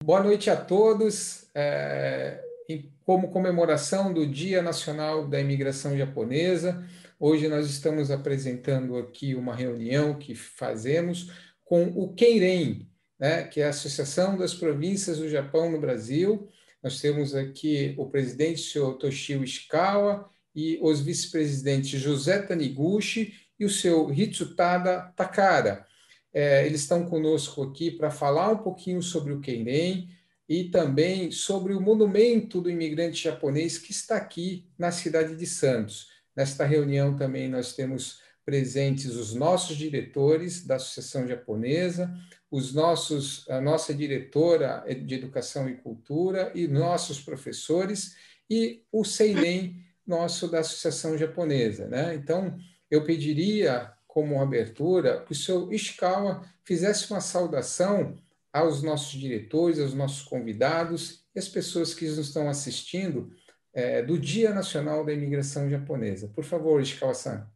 Boa noite a todos. Como comemoração do Dia Nacional da Imigração Japonesa, hoje nós estamos apresentando aqui uma reunião que fazemos com o Keiren, né, que é a Associação das Províncias do Japão no Brasil. Nós temos aqui o presidente, o senhor Toshio Ishikawa, e os vice-presidentes José Taniguchi e o seu Hitsutada Takara. Eles estão conosco aqui para falar um pouquinho sobre o Keiren e também sobre o monumento do imigrante japonês que está aqui na cidade de Santos. Nesta reunião também nós temos presentes os nossos diretores da Associação Japonesa, a nossa diretora de Educação e Cultura e nossos professores e o Seinen nosso da Associação Japonesa, né? Então, eu pediria como abertura que o senhor Ishikawa fizesse uma saudação aos nossos diretores, aos nossos convidados e às pessoas que nos estão assistindo do Dia Nacional da Imigração Japonesa. Por favor, Ishikawa-san.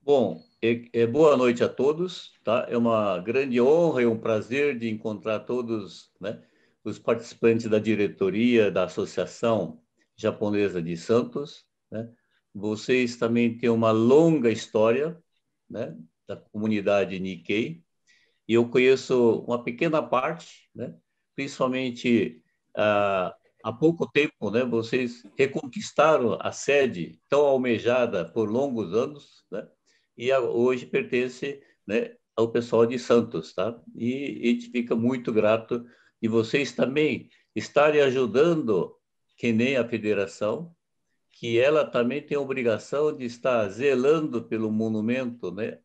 Bom, boa noite a todos, tá? É uma grande honra e um prazer de encontrar todos, né, os participantes da diretoria da Associação Japonesa de Santos, né? Vocês também têm uma longa história, né, da comunidade Nikkei, e eu conheço uma pequena parte, né, principalmente há pouco tempo, né, vocês reconquistaram a sede tão almejada por longos anos, né, e hoje pertence, né, ao pessoal de Santos, tá? E a gente fica muito grato de vocês também estarem ajudando, que nem a federação, que ela também tem a obrigação de estar zelando pelo monumento, né,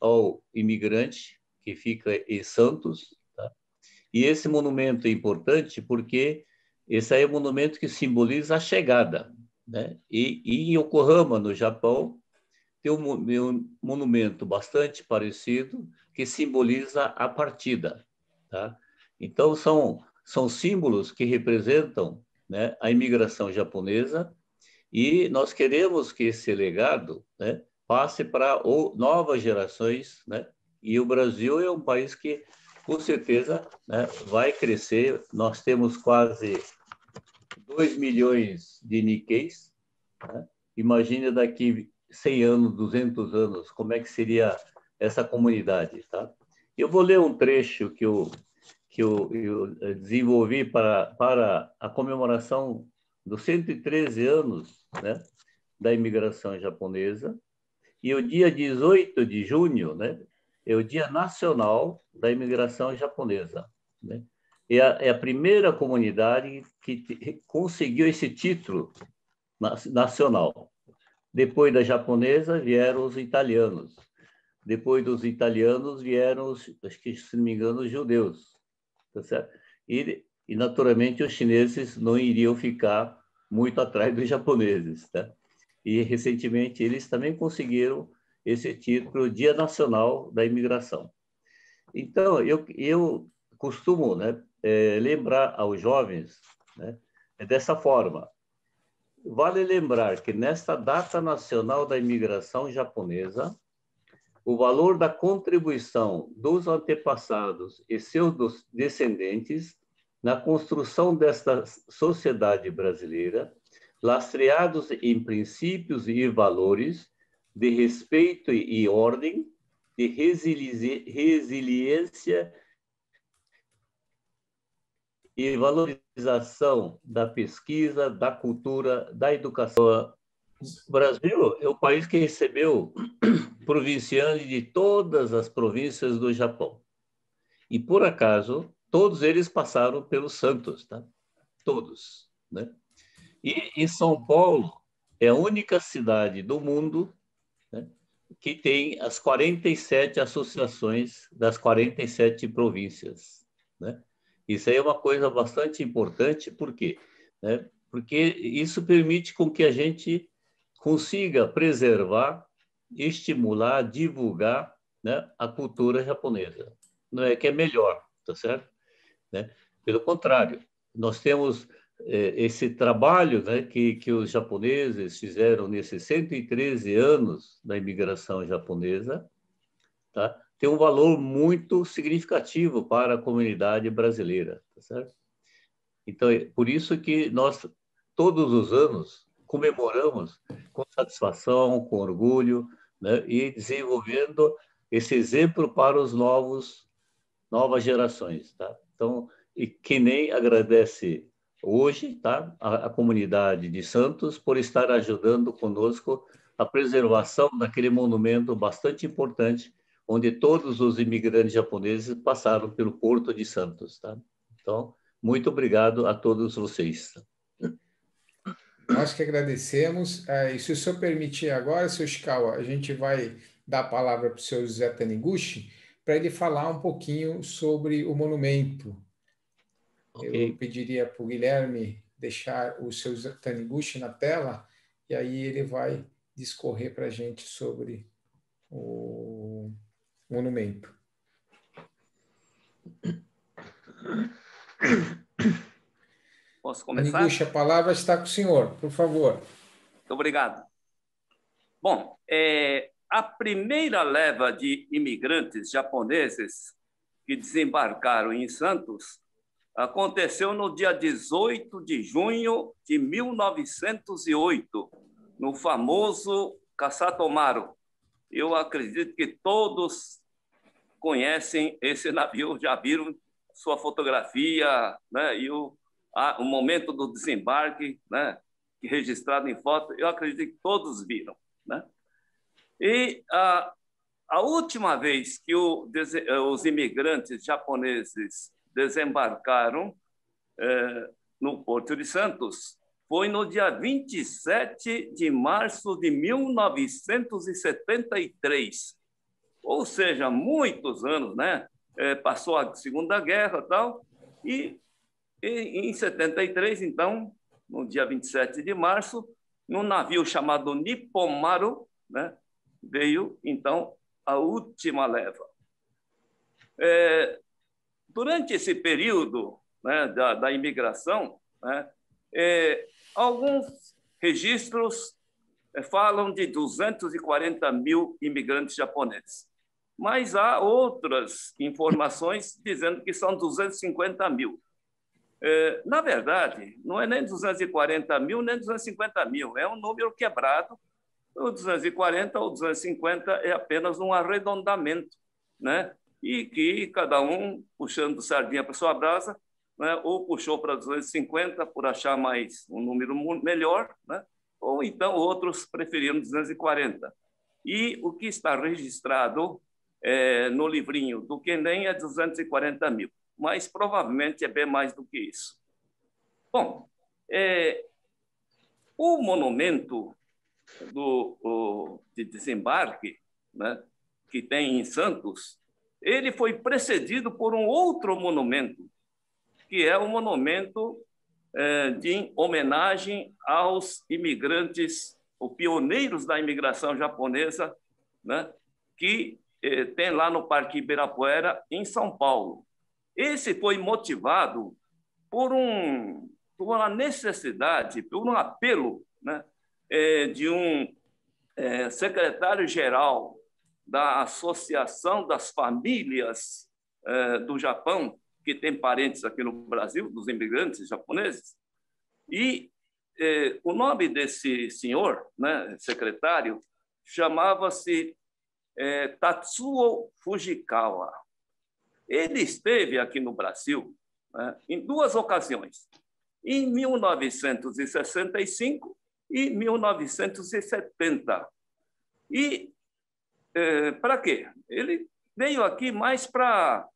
ao imigrante que fica em Santos, tá? E esse monumento é importante porque esse aí é um monumento que simboliza a chegada, né? E em Yokohama, no Japão, tem um monumento bastante parecido que simboliza a partida, tá? Então, são símbolos que representam, né, a imigração japonesa, e nós queremos que esse legado, né, passe para novas gerações, né? E o Brasil é um país que, com certeza, né, vai crescer. Nós temos quase 2 milhões de Nikkeis, né? Imagine daqui 100 anos, 200 anos, como é que seria essa comunidade, tá? Eu vou ler um trecho que eu desenvolvi para a comemoração dos 113 anos, né, da imigração japonesa. E o dia 18 de junho, né, é o Dia Nacional da Imigração Japonesa, né? É a primeira comunidade que conseguiu esse título nacional. Depois da japonesa vieram os italianos. Depois dos italianos vieram, acho que, se não me engano, os judeus. Tá certo? E, naturalmente, os chineses não iriam ficar muito atrás dos japoneses, tá? E, recentemente, eles também conseguiram esse título, Dia Nacional da Imigração. Então, eu costumo, né, lembrar aos jovens, né, dessa forma. Vale lembrar que, nesta data nacional da imigração japonesa, o valor da contribuição dos antepassados e seus descendentes na construção desta sociedade brasileira, lastreados em princípios e valores de respeito e ordem, de resiliência e valorização da pesquisa, da cultura, da educação. O Brasil é o país que recebeu provincianos de todas as províncias do Japão. E, por acaso, todos eles passaram pelo Santos, tá? Todos, né? E em São Paulo é a única cidade do mundo, né, que tem as 47 associações das 47 províncias, né? Isso aí é uma coisa bastante importante, por quê? Né? Porque isso permite com que a gente consiga preservar, estimular, divulgar, né, a cultura japonesa. Não é que é melhor, tá certo? Né? Pelo contrário, nós temos esse trabalho, né, que os japoneses fizeram nesses 113 anos da imigração japonesa, tá, tem um valor muito significativo para a comunidade brasileira, tá certo? Então, é por isso que nós, todos os anos, comemoramos com satisfação, com orgulho, né, e desenvolvendo esse exemplo para os novas gerações, tá? Então, e que nem agradece hoje, tá, a comunidade de Santos por estar ajudando conosco a preservação daquele monumento bastante importante, onde todos os imigrantes japoneses passaram pelo Porto de Santos, tá? Então, muito obrigado a todos vocês. Nós que agradecemos. E se o senhor permitir agora, seu Ishikawa, a gente vai dar a palavra para o senhor José Taniguchi para ele falar um pouquinho sobre o monumento. Okay. Eu pediria para o Guilherme deixar o seu Taniguchi na tela e aí ele vai discorrer para a gente sobre o monumento. Posso começar? Taniguchi, a palavra está com o senhor, por favor. Muito obrigado. Bom, a primeira leva de imigrantes japoneses que desembarcaram em Santos aconteceu no dia 18 de junho de 1908, no famoso Kasatomaru. Eu acredito que todos conhecem esse navio, já viram sua fotografia, né? E o momento do desembarque, né? Registrado em foto, eu acredito que todos viram, né? E a última vez que os imigrantes japoneses desembarcaram no Porto de Santos foi no dia 27 de março de 1973. Ou seja, muitos anos, né? Passou a Segunda Guerra e tal, e em 73, então, no dia 27 de março, num navio chamado Nipponmaru, né? Veio, então, a última leva. Durante esse período, né, da imigração, né, alguns registros falam de 240 mil imigrantes japoneses, mas há outras informações dizendo que são 250 mil. Na verdade, não é nem 240 mil, nem 250 mil, é um número quebrado. O 240 ou 250 é apenas um arredondamento, né? E que cada um puxando sardinha para sua brasa, né? Ou puxou para 250 por achar mais um número melhor, né? Ou então outros preferiram 240. E o que está registrado no livrinho do Quendem é 240 mil, mas provavelmente é bem mais do que isso. Bom, o monumento de desembarque, né, que tem em Santos, ele foi precedido por um outro monumento, que é o monumento de homenagem aos imigrantes, os pioneiros da imigração japonesa, né, que tem lá no Parque Ibirapuera, em São Paulo. Esse foi motivado por uma necessidade, por um apelo, né, de um secretário-geral da Associação das Famílias do Japão, que tem parentes aqui no Brasil, dos imigrantes japoneses. E o nome desse senhor, né, secretário, chamava-se Tatsuo Fujikawa. Ele esteve aqui no Brasil, né, em duas ocasiões, em 1965 e 1970. E para quê? Ele veio aqui mais para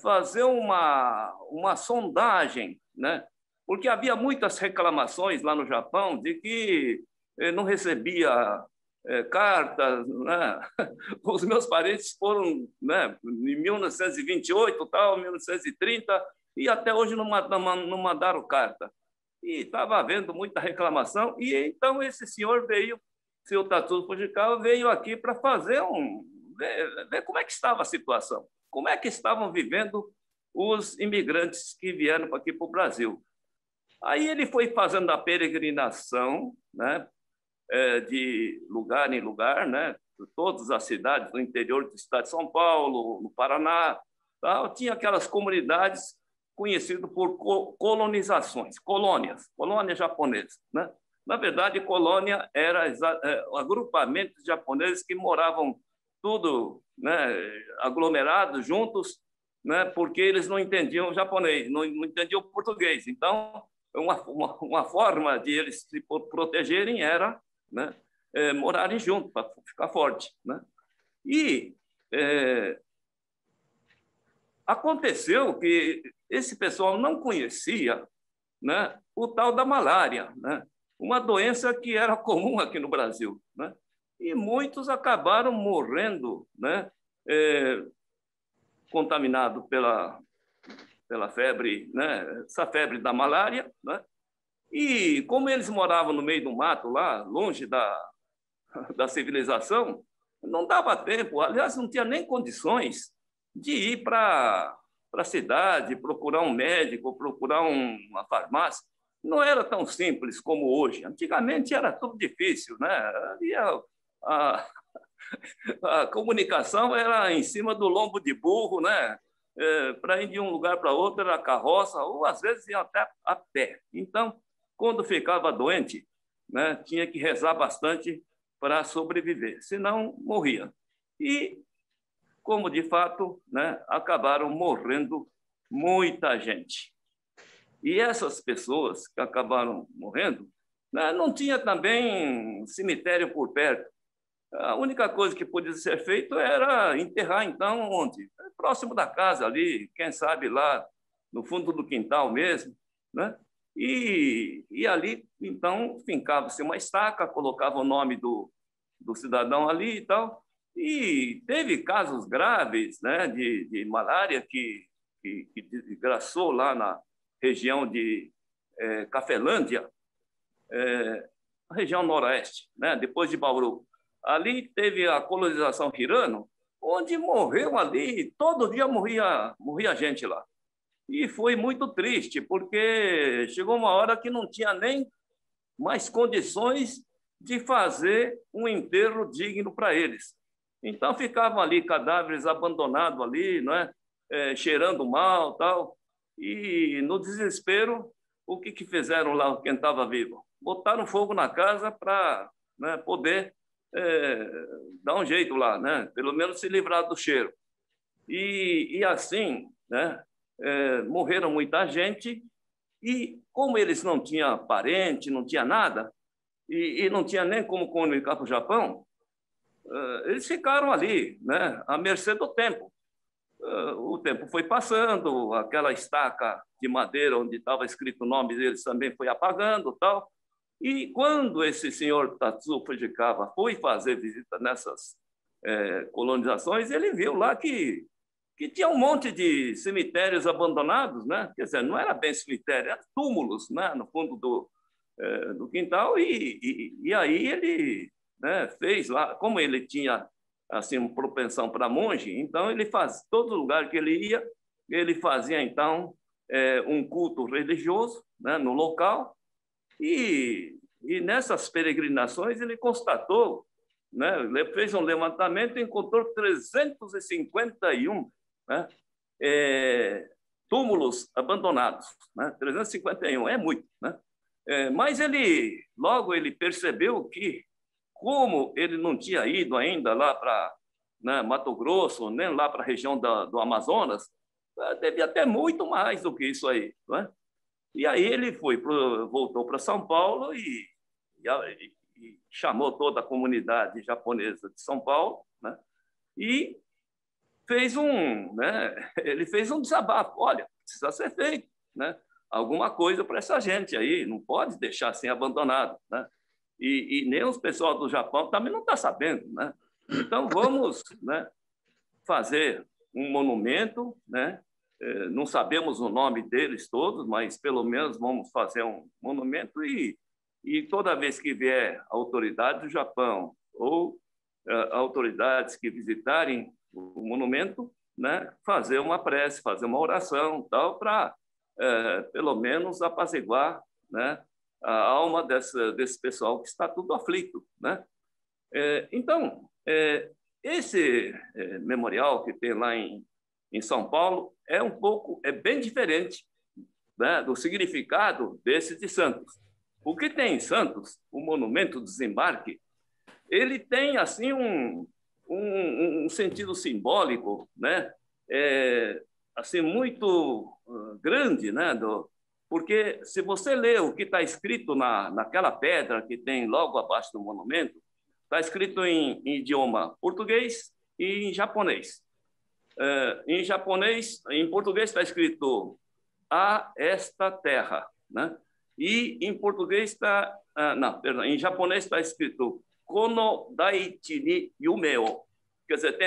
fazer uma sondagem, né? Porque havia muitas reclamações lá no Japão de que não recebia cartas, né? Os meus parentes foram, né, em 1928, tal, 1930, e até hoje não mandaram carta. E estava havendo muita reclamação, e então esse senhor veio, seu Tatsuo Fujikawa, veio aqui para fazer ver como é que estava a situação, como é que estavam vivendo os imigrantes que vieram aqui para o Brasil. Aí ele foi fazendo a peregrinação, né, de lugar em lugar, né, por todas as cidades do interior do estado de São Paulo, no Paraná, tal. Tinha aquelas comunidades conhecidas por colonizações, colônias japonesas, né? Na verdade, colônia era agrupamentos japoneses que moravam tudo, né, aglomerados juntos, né, porque eles não entendiam o japonês, não entendiam o português. Então, uma forma de eles se protegerem era, né, morarem juntos para ficar forte, né? E aconteceu que esse pessoal não conhecia, né, o tal da malária, né, uma doença que era comum aqui no Brasil, né? E muitos acabaram morrendo, né, contaminados pela febre, né, essa febre da malária, né? E como eles moravam no meio do mato, lá, longe da civilização, não dava tempo, aliás, não tinha nem condições de ir para a cidade, procurar um médico, procurar uma farmácia. Não era tão simples como hoje. Antigamente era tudo difícil, né? A comunicação era em cima do lombo de burro, né? Para ir de um lugar para outro era carroça, ou às vezes ia até a pé. Então, quando ficava doente, né, tinha que rezar bastante para sobreviver, senão morria. E, como de fato, né, acabaram morrendo muita gente. E essas pessoas que acabaram morrendo, né, não tinha também cemitério por perto. A única coisa que podia ser feito era enterrar, então, onde? Próximo da casa ali, quem sabe lá no fundo do quintal mesmo, né? E ali, então, fincava-se uma estaca, colocava o nome do cidadão ali e tal. E teve casos graves, né, de malária que desgraçou lá na região de Cafelândia, a região noroeste, né, depois de Bauru. Ali teve a colonização Hirano, onde morreu ali, todo dia morria gente lá. E foi muito triste, porque chegou uma hora que não tinha nem mais condições de fazer um enterro digno para eles. Então ficavam ali cadáveres abandonados ali, não é? Cheirando mal, tal. E no desespero, o que fizeram lá quem estava vivo? Botaram fogo na casa para, né, poder dar um jeito lá, né? Pelo menos se livrar do cheiro. E assim, né, morreram muita gente, e como eles não tinham parente, não tinha nada, e não tinha nem como comunicar para o Japão, eles ficaram ali, né, à mercê do tempo. O tempo foi passando, aquela estaca de madeira onde estava escrito o nome deles também foi apagando, tal. E quando esse senhor Tatsuo Fujikawa foi fazer visita nessas colonizações, ele viu lá que tinha um monte de cemitérios abandonados, né? Quer dizer, não era bem cemitério, eram túmulos, né, no fundo do quintal, e aí ele, né, fez lá, como ele tinha assim uma propensão para monge, então ele faz todo lugar que ele ia, ele fazia então um culto religioso, né, no local, e nessas peregrinações ele constatou, né, ele fez um levantamento e encontrou 351, né, túmulos abandonados, né, 351 é muito, né? Mas logo ele percebeu que, como ele não tinha ido ainda lá para, né, Mato Grosso, nem lá para a região do Amazonas, devia ter muito mais do que isso aí, né? E aí ele voltou para São Paulo e chamou toda a comunidade japonesa de São Paulo, né? E ele fez um desabafo. Olha, precisa ser feito, né, alguma coisa para essa gente aí, não pode deixar assim abandonado, né? E nem os pessoal do Japão também não está sabendo, né? Então vamos, né, fazer um monumento, né? Não sabemos o nome deles todos, mas pelo menos vamos fazer um monumento e toda vez que vier autoridade do Japão ou autoridades que visitarem o monumento, né, fazer uma prece, fazer uma oração, tal, para pelo menos apaziguar né, a alma desse pessoal que está tudo aflito, né? Então, esse memorial que tem lá em São Paulo é bem diferente, né, do significado desse de Santos. O que tem em Santos, o Monumento do Desembarque, ele tem assim um sentido simbólico, né? Assim muito grande, né? Porque se você lê o que está escrito naquela pedra que tem logo abaixo do monumento, está escrito em idioma português e em japonês. Em japonês, em português está escrito a esta terra, né? E em português está, não, perdão, em japonês está escrito Kono Daichi ni Yume o. Quer dizer,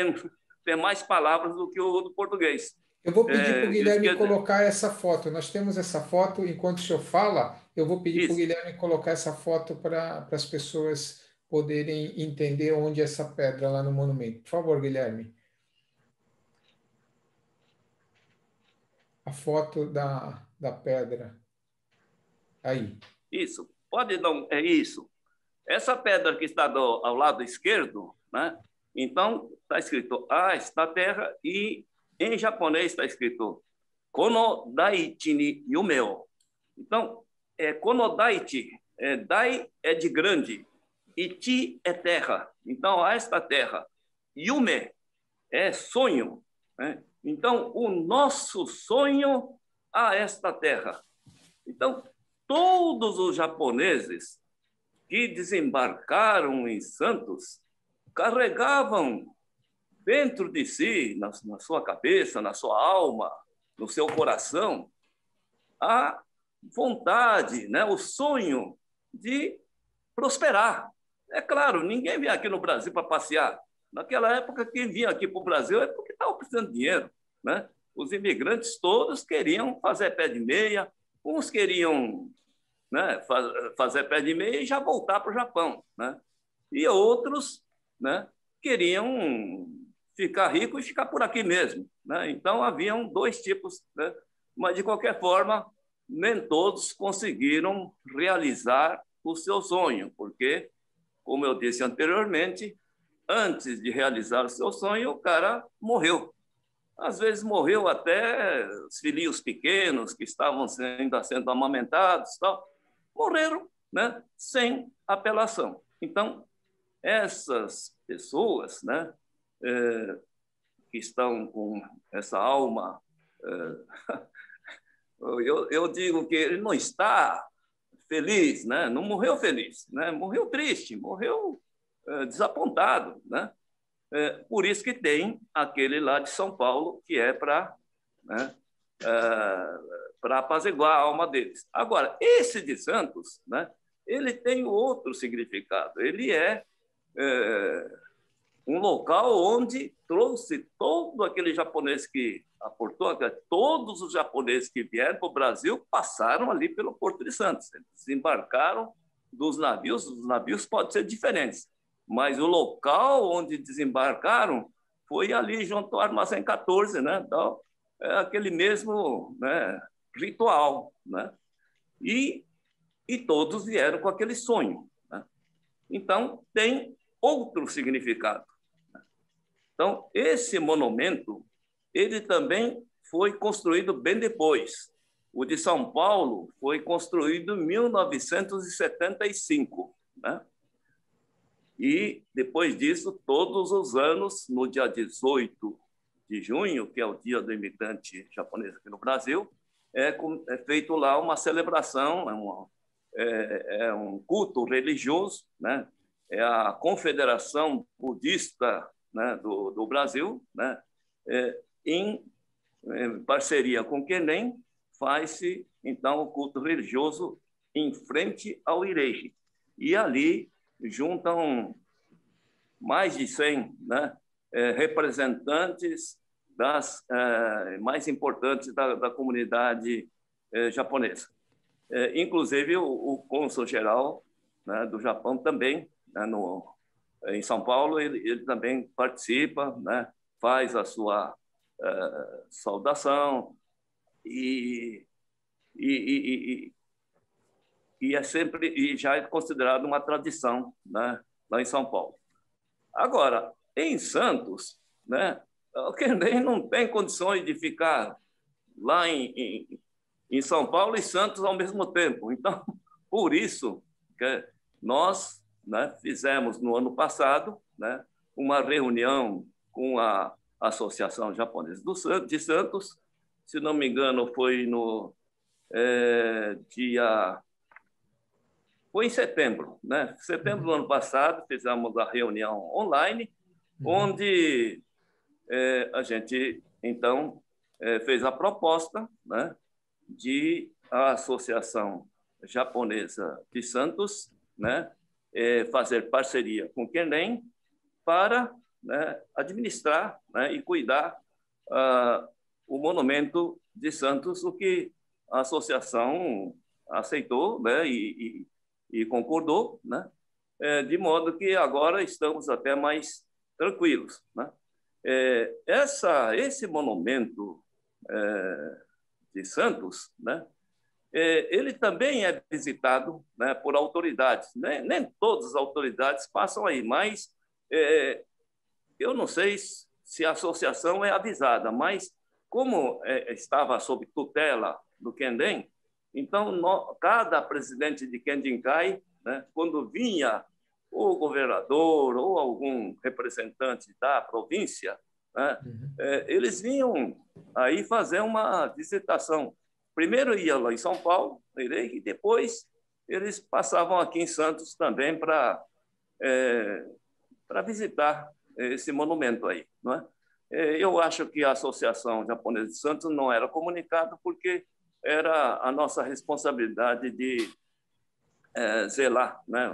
tem mais palavras do que o do português. Eu vou pedir para o Isso Guilherme quer dizer, colocar essa foto. Nós temos essa foto, enquanto o senhor fala, eu vou pedir para o isso, Guilherme colocar essa foto para as pessoas poderem entender onde é essa pedra lá no monumento. Por favor, Guilherme. A foto da pedra. Aí. isso. Pode não, é isso. Essa pedra que está ao lado esquerdo, né? Então, está escrito esta terra e em japonês está escrito Kono Daichi ni Yume o. Então, Kono Daichi, Dai é de grande, Ichi é terra. Então, esta terra, Yume é sonho, né? Então, o nosso sonho a esta terra. Então, todos os japoneses que desembarcaram em Santos carregavam dentro de si, na sua cabeça, na sua alma, no seu coração, a vontade, né, o sonho de prosperar. É claro, ninguém vinha aqui no Brasil para passear. Naquela época, quem vinha aqui para o Brasil é porque estava precisando de dinheiro, né? Os imigrantes todos queriam fazer pé de meia, uns queriam, né, fazer pé de meia e já voltar para o Japão, né? E outros, né, queriam ficar rico e ficar por aqui mesmo, né? Então, haviam dois tipos, né? Mas, de qualquer forma, nem todos conseguiram realizar o seu sonho, porque, como eu disse anteriormente, antes de realizar o seu sonho, o cara morreu. Às vezes morreu até os filhinhos pequenos que estavam ainda sendo amamentados, tal, morreram, né, sem apelação. Então, essas pessoas, né, que estão com essa alma, eu digo que ele não está feliz, né? Não morreu feliz, né? Morreu triste, morreu desapontado, né? Por isso que tem aquele lá de São Paulo que é para, né, para apaziguar a alma deles. Agora, esse de Santos, né, ele tem outro significado. Ele é um local onde trouxe todo aquele japonês que aportou, todos os japoneses que vieram para o Brasil passaram ali pelo Porto de Santos. Eles desembarcaram dos navios, os navios podem ser diferentes, mas o local onde desembarcaram foi ali junto ao Armazém 14, né? Então, é aquele mesmo, né, ritual, né? E todos vieram com aquele sonho, né? Então, tem outro significado. Então, esse monumento, ele também foi construído bem depois. O de São Paulo foi construído em 1975, né? E, depois disso, todos os anos, no dia 18 de junho, que é o dia do imigrante japonês aqui no Brasil, é feito lá uma celebração, é um culto religioso, né? É a Confederação Budista, né, do Brasil, né? Em parceria com o Quenem, faz-se, então, o culto religioso em frente ao Ireji. E ali juntam mais de 100, né, representantes das mais importantes da comunidade japonesa. Inclusive, o cônsul-geral, né, do Japão também, né, em São Paulo, ele também participa, né, faz a sua saudação e e é sempre e já é considerado uma tradição, né, lá em São Paulo. Agora, em Santos, né, o Querendém não tem condições de ficar lá em São Paulo e Santos ao mesmo tempo. Então, por isso que nós, né, fizemos no ano passado, né, uma reunião com a Associação Japonesa de Santos, se não me engano, foi no foi em setembro, né? Setembro do ano passado, fizemos a reunião online, onde a gente, então, fez a proposta, né, de a Associação Japonesa de Santos, né, fazer parceria com o Querendém para, né, administrar, né, e cuidar o monumento de Santos, o que a associação aceitou, né, e concordou, né, de modo que agora estamos até mais tranquilos, né? Esse monumento de Santos, né, ele também é visitado, né, por autoridades. Nem todas as autoridades passam aí, mas eu não sei se a associação é avisada, mas como estava sob tutela do Querendém, então cada presidente de Quendinkai, né, quando vinha o governador ou algum representante da província, né, eles vinham aí fazer uma visitação. Primeiro ia lá em São Paulo, e depois eles passavam aqui em Santos também para visitar esse monumento aí, não é? Eu acho que a Associação Japonesa de Santos não era comunicada porque era a nossa responsabilidade de zelar, né,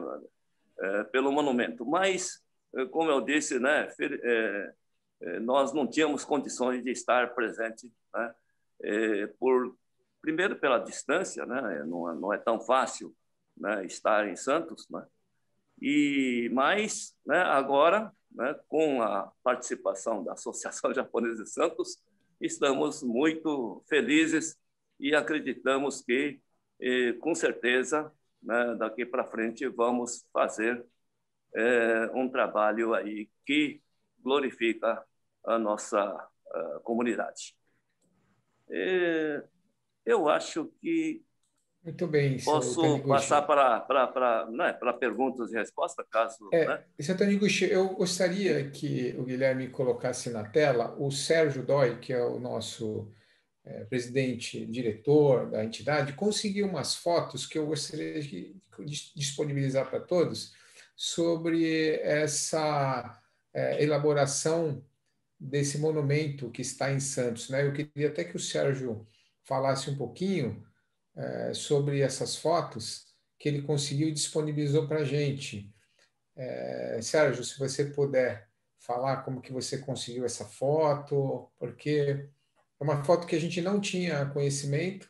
pelo monumento. Mas, como eu disse, né, nós não tínhamos condições de estar presente, né, primeiro pela distância, né, não é tão fácil, né, estar em Santos, né, mas, né, agora, né, com a participação da Associação Japonesa de Santos, estamos muito felizes e acreditamos que, com certeza, né, daqui para frente vamos fazer um trabalho aí que glorifica a nossa comunidade. Eu acho que Muito bem, seu posso passar Taniguchi. para perguntas e respostas, caso... né? Seu Taniguchi, eu gostaria que o Guilherme colocasse na tela o Sérgio Dói, que é o nosso presidente, diretor da entidade, conseguiu umas fotos que eu gostaria de disponibilizar para todos sobre essa elaboração desse monumento que está em Santos, né? Eu queria até que o Sérgio falasse um pouquinho sobre essas fotos que ele conseguiu e disponibilizou para a gente. Sérgio, se você puder falar como que você conseguiu essa foto, porque é uma foto que a gente não tinha conhecimento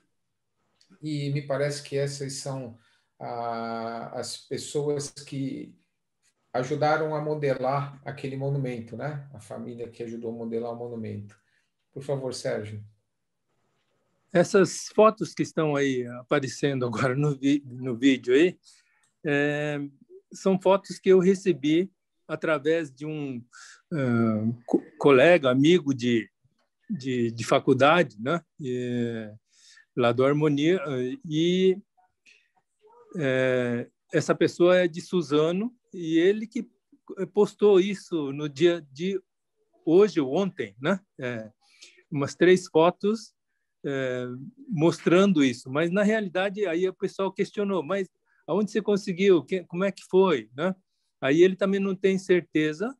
e me parece que essas são as pessoas que ajudaram a modelar aquele monumento, né? A família que ajudou a modelar o monumento. Por favor, Sérgio. Essas fotos que estão aí aparecendo agora no vídeo aí, são fotos que eu recebi através de um colega, amigo de faculdade, né? Lá do Harmonia, e essa pessoa é de Suzano, e ele que postou isso no dia de hoje ou ontem, né? Umas 3 fotos mostrando isso, mas na realidade aí o pessoal questionou, mas aonde você conseguiu? Como é que foi, né? Aí ele também não tem certeza,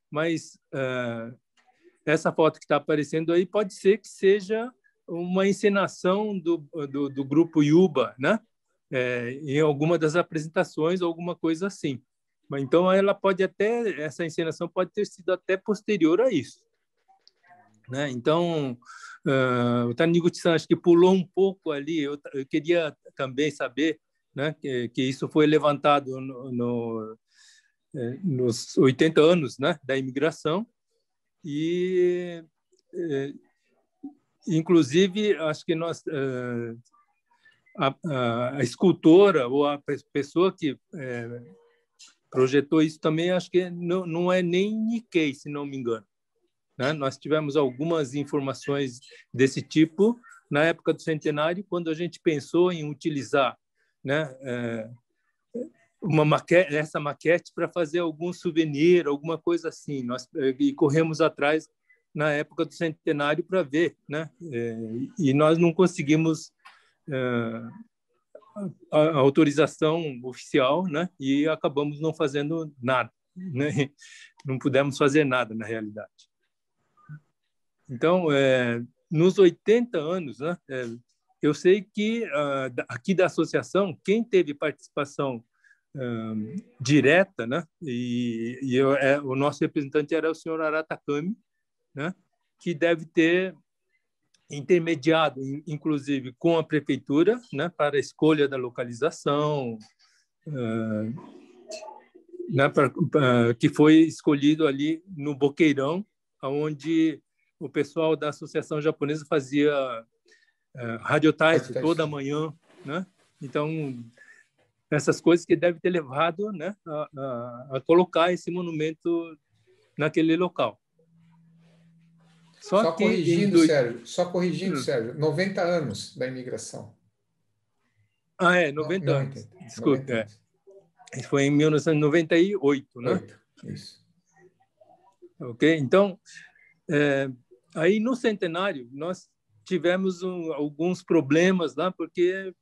mas essa foto que está aparecendo aí pode ser que seja uma encenação do grupo Yuba, né? Em alguma das apresentações, alguma coisa assim. Mas então essa encenação pode ter sido até posterior a isso, né? Então o Taniguchi-san acho que pulou um pouco ali. Eu queria também saber, né, que isso foi levantado nos 80 anos, né, da imigração, e inclusive acho que a escultora ou a pessoa que projetou isso também, acho que não é nem Nikkei, se não me engano, né? Nós tivemos algumas informações desse tipo na época do centenário, quando a gente pensou em utilizar, né, essa maquete para fazer algum souvenir, alguma coisa assim. E corremos atrás na época do centenário para ver, né? E nós não conseguimos a autorização oficial, né? E acabamos não fazendo nada, né? Não pudemos fazer nada, na realidade. Então, nos 80 anos, né? Eu sei que aqui da associação, quem teve participação direta, né? O nosso representante era o senhor Aratacami, né? Que deve ter intermediado, inclusive, com a prefeitura, né? Para a escolha da localização, né? Que foi escolhido ali no Boqueirão, onde o pessoal da Associação Japonesa fazia radiotype toda manhã, né? Então, essas coisas que devem ter levado, né, a colocar esse monumento naquele local. Só corrigindo, Sérgio, 90 anos da imigração. 90 anos. Desculpe. 90 anos. Foi em 1998, né? Isso. Ok? Então, aí no centenário, nós tivemos alguns problemas lá, porque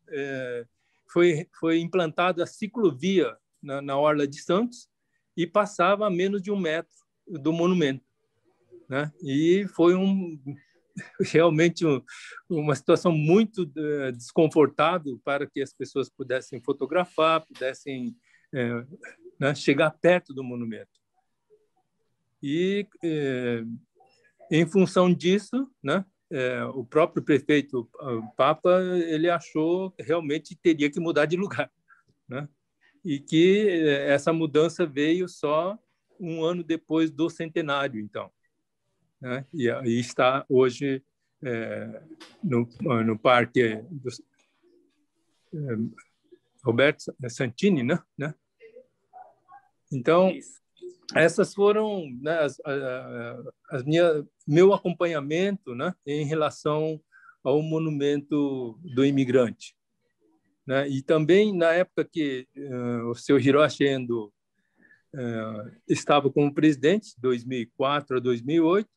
foi implantada a ciclovia na Orla de Santos e passava a menos de 1 metro do monumento, né? E foi realmente uma situação muito desconfortável para que as pessoas pudessem fotografar, pudessem né, chegar perto do monumento. E, em função disso, né, o próprio prefeito Papa, ele achou que realmente teria que mudar de lugar, né? E que essa mudança veio só 1 ano depois do centenário, então, né? E está hoje no Parque do Roberto Santini, né? Então, essas foram, né, meu acompanhamento, né, em relação ao monumento do imigrante, né? E também na época que o seu Hiroshi Endo estava como presidente, 2004 a 2008,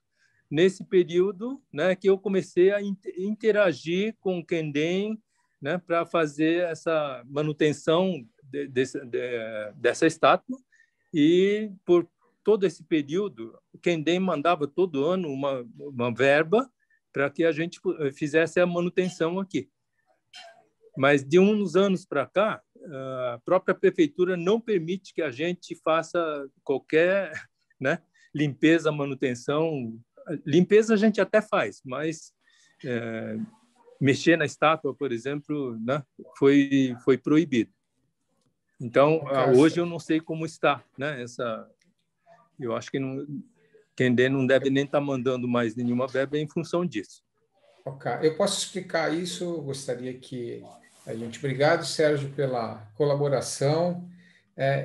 nesse período, né, que eu comecei a interagir com o Kenden, né, para fazer essa manutenção dessa estátua. E por todo esse período, o Kenden mandava todo ano uma verba para que a gente fizesse a manutenção aqui. Mas de uns anos para cá, a própria prefeitura não permite que a gente faça qualquer, né, limpeza, manutenção. Limpeza a gente até faz, mas mexer na estátua, por exemplo, né, foi proibido. Então, hoje eu não sei como está, né? Eu acho que Kenden não deve nem estar mandando mais nenhuma verba em função disso. Ok, eu posso explicar isso. Gostaria que a gente... Obrigado, Sérgio, pela colaboração.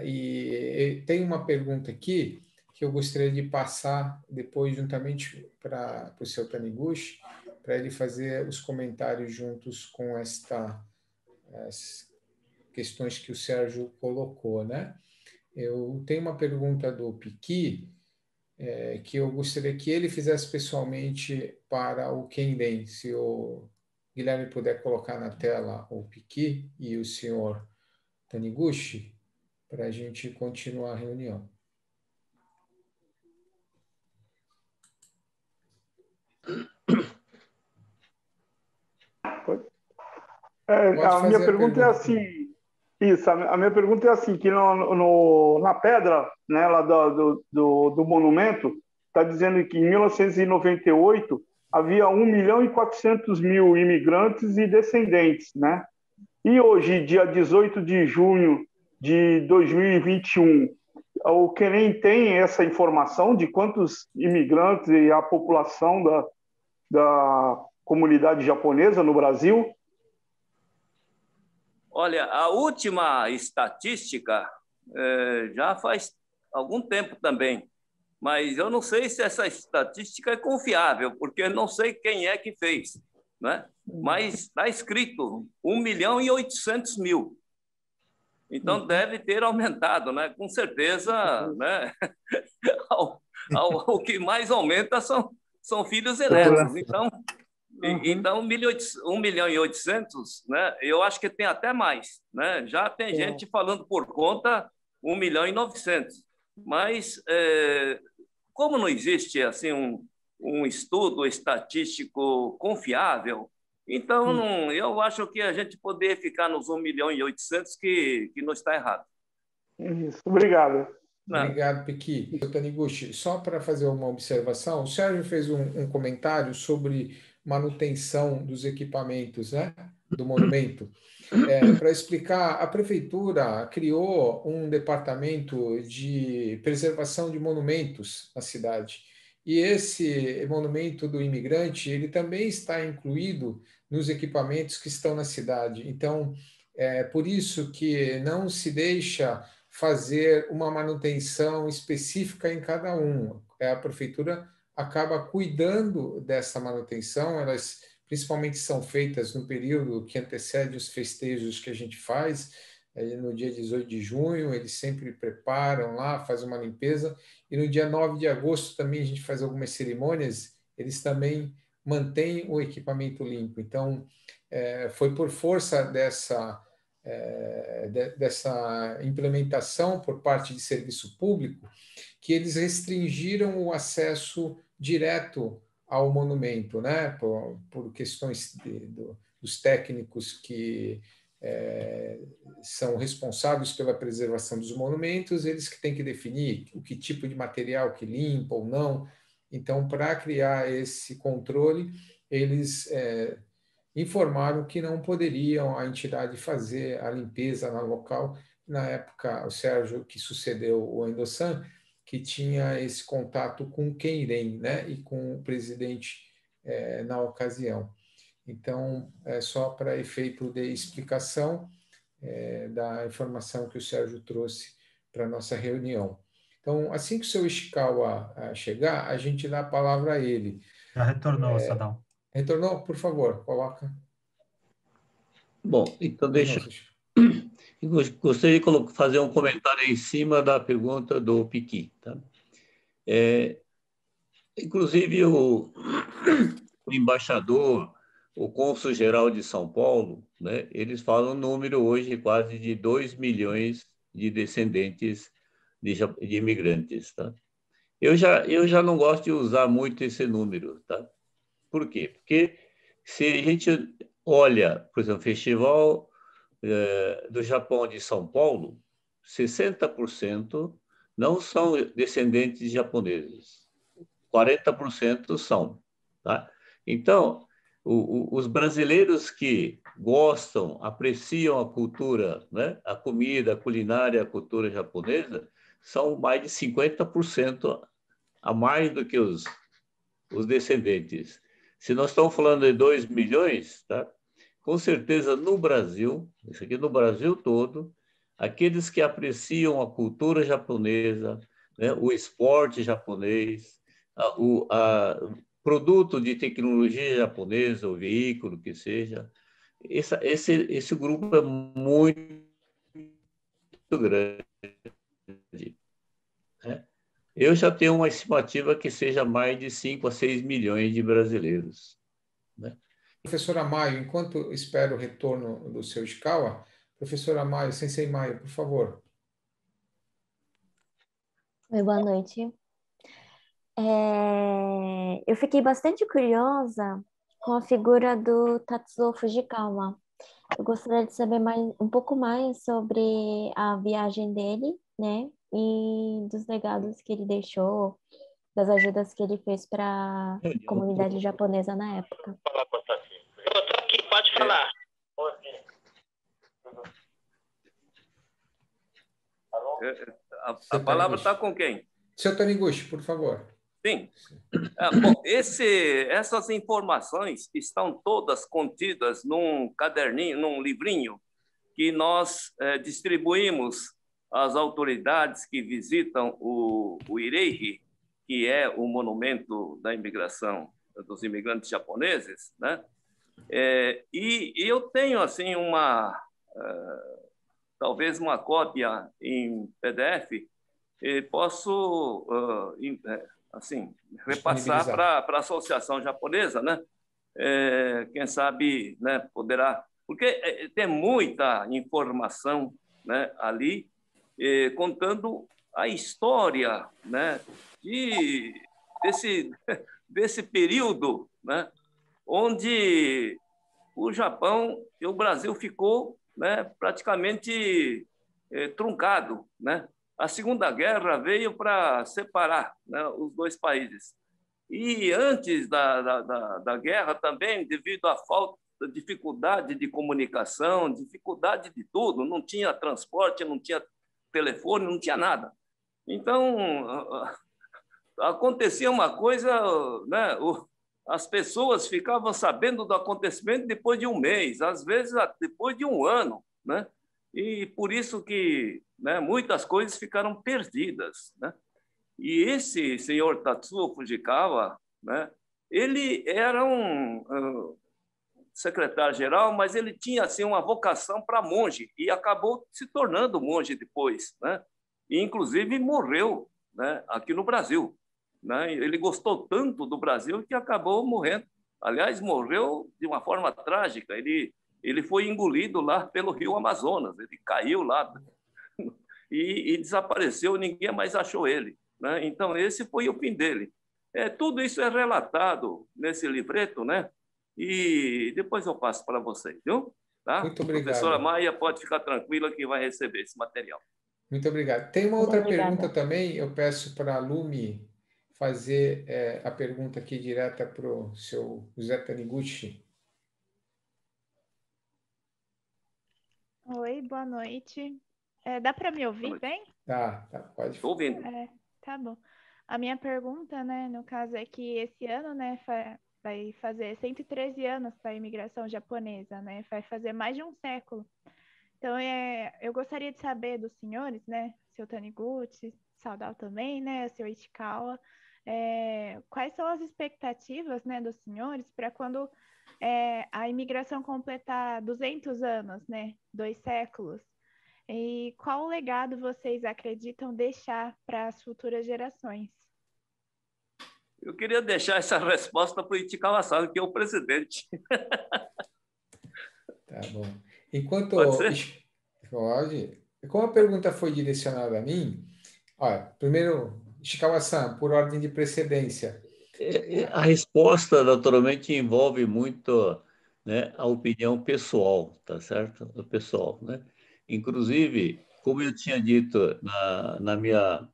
E tem uma pergunta aqui que eu gostaria de passar depois juntamente para o seu Taniguchi, para ele fazer os comentários juntos com as questões que o Sérgio colocou, né? Eu tenho uma pergunta do Piqui, que eu gostaria que ele fizesse pessoalmente para o Kenden. Se o Guilherme puder colocar na tela o Piqui e o senhor Taniguchi, para a gente continuar a reunião. A minha pergunta é assim, a minha pergunta é assim, que na pedra, né, lá do monumento, está dizendo que em 1998 havia 1.400.000 imigrantes e descendentes, né? E hoje, dia 18 de junho de 2021, o Kenden tem essa informação de quantos imigrantes e a população da comunidade japonesa no Brasil? Olha, a última estatística já faz algum tempo também, mas eu não sei se essa estatística é confiável, porque eu não sei quem é que fez, né? Mas está escrito 1.800.000. Então, deve ter aumentado, né? Com certeza, né? O que mais aumenta são filhos e netos. Então, 1.800.000, né? Eu acho que tem até mais, né? Já tem gente falando por conta 1.900.000. Mas, como não existe assim um estudo estatístico confiável, então eu acho que a gente poder ficar nos 1.800.000 que não está errado. Isso, obrigado. Obrigado, Pequi. Taniguchi, só para fazer uma observação, o Sérgio fez um comentário sobre manutenção dos equipamentos, né, do monumento. Para explicar, a prefeitura criou um departamento de preservação de monumentos na cidade. E esse monumento do imigrante, ele também está incluído nos equipamentos que estão na cidade. Então, é por isso que não se deixa fazer uma manutenção específica em cada um. A prefeitura acaba cuidando dessa manutenção, elas principalmente são feitas no período que antecede os festejos que a gente faz, no dia 18 de junho, eles sempre preparam lá, fazem uma limpeza, e no dia 9 de agosto também a gente faz algumas cerimônias, eles também mantêm o equipamento limpo. Então, foi por força dessa implementação por parte de serviço público que eles restringiram o acesso direto ao monumento, né? Por questões dos técnicos que são responsáveis pela preservação dos monumentos, eles que têm que definir o que tipo de material que limpa ou não. Então, para criar esse controle, eles informaram que não poderiam a entidade fazer a limpeza no local. Na época, o Sérgio, que sucedeu o Endossan, que tinha esse contato com o Queirem, né, e com o presidente na ocasião. Então, é só para efeito de explicação da informação que o Sérgio trouxe para a nossa reunião. Então, assim que o seu Ishikawa chegar, a gente dá a palavra a ele. Já retornou, Sadal. Retornou? Por favor, coloca. Bom, então deixa eu gostaria de fazer um comentário em cima da pergunta do Pequi. Tá? Inclusive, o embaixador, o cônsul-geral de São Paulo, né, eles falam um número hoje quase de 2 milhões de descendentes de imigrantes. Tá? Eu já não gosto de usar muito esse número. Tá? Por quê? Porque se a gente olha, por exemplo, o Festival do Japão de São Paulo, 60% não são descendentes japoneses, 40% são. Tá? Então, os brasileiros que gostam, apreciam a cultura, né? A comida, a culinária, a cultura japonesa, são mais de 50% a mais do que os descendentes. Se nós estamos falando de 2 milhões, tá? Com certeza no Brasil, isso aqui no Brasil todo, aqueles que apreciam a cultura japonesa, né, o esporte japonês, produto de tecnologia japonesa, o veículo que seja, esse grupo é muito grande. Né? Eu já tenho uma estimativa que seja mais de 5 a 6 milhões de brasileiros. Né? Professora Maio, enquanto espero o retorno do seu Ishikawa, professora Maio, Sensei Maio, por favor. Oi, boa noite. Eu fiquei bastante curiosa com a figura do Tatsuo Fujikawa. Eu gostaria de saber um pouco mais sobre a viagem dele, né? E dos legados que ele deixou, das ajudas que ele fez para a comunidade japonesa na época. Eu estou aqui, pode falar. A palavra está com quem? Seu Taniguchi, por favor. Sim. Bom, essas informações estão todas contidas num caderninho, num livrinho que nós distribuímos às autoridades que visitam o Ireihi, que é o monumento da imigração dos imigrantes japoneses, né? E eu tenho assim talvez uma cópia em PDF, e posso assim repassar para a associação japonesa, né? Quem sabe, né, poderá, porque tem muita informação, né, ali, contando a história, né, desse período, né, onde o Japão e o Brasil ficou, né, praticamente truncado, né? A Segunda Guerra veio para separar, né, os dois países. E antes da guerra também, devido à falta, dificuldade de comunicação, dificuldade de tudo, não tinha transporte, não tinha telefone, não tinha nada. Então, acontecia uma coisa, né? As pessoas ficavam sabendo do acontecimento depois de um mês, às vezes depois de um ano, né? E por isso que, né, muitas coisas ficaram perdidas, né? E esse senhor Tatsuo Fujikawa, né, ele era um secretário-geral, mas ele tinha assim uma vocação para monge e acabou se tornando monge depois, né? E inclusive morreu, né, aqui no Brasil, né? Ele gostou tanto do Brasil que acabou morrendo. Aliás, morreu de uma forma trágica. Ele foi engolido lá pelo rio Amazonas. Ele caiu lá e desapareceu. Ninguém mais achou ele, né? Então, esse foi o fim dele. Tudo isso é relatado nesse livreto, né? E depois eu passo para vocês, viu? Tá? Muito obrigado. A professora Maia pode ficar tranquila que vai receber esse material. Muito obrigado. Tem uma outra pergunta também, eu peço para a Lumi fazer a pergunta aqui direta para o seu José Taniguchi. Oi, boa noite. Dá para me ouvir bem? Tá, pode. Estou ouvindo. Tá bom. A minha pergunta, né, no caso é que esse ano, né, vai fazer 113 anos para a imigração japonesa, né? Vai fazer mais de um século. Então, eu gostaria de saber dos senhores, né, seu Taniguchi, Sadao também, né, seu Ichikawa, quais são as expectativas, né, dos senhores para quando a imigração completar 200 anos, né, 2 séculos? E qual legado vocês acreditam deixar para as futuras gerações? Eu queria deixar essa resposta para o Ichikawa-san, que é o presidente. Tá bom. Enquanto... Pode ser? Pode. Como a pergunta foi direcionada a mim, olha, primeiro, Ichikawa-san, por ordem de precedência. A resposta, naturalmente, envolve muito, né, a opinião pessoal, tá certo? O pessoal, né? Inclusive, como eu tinha dito na minha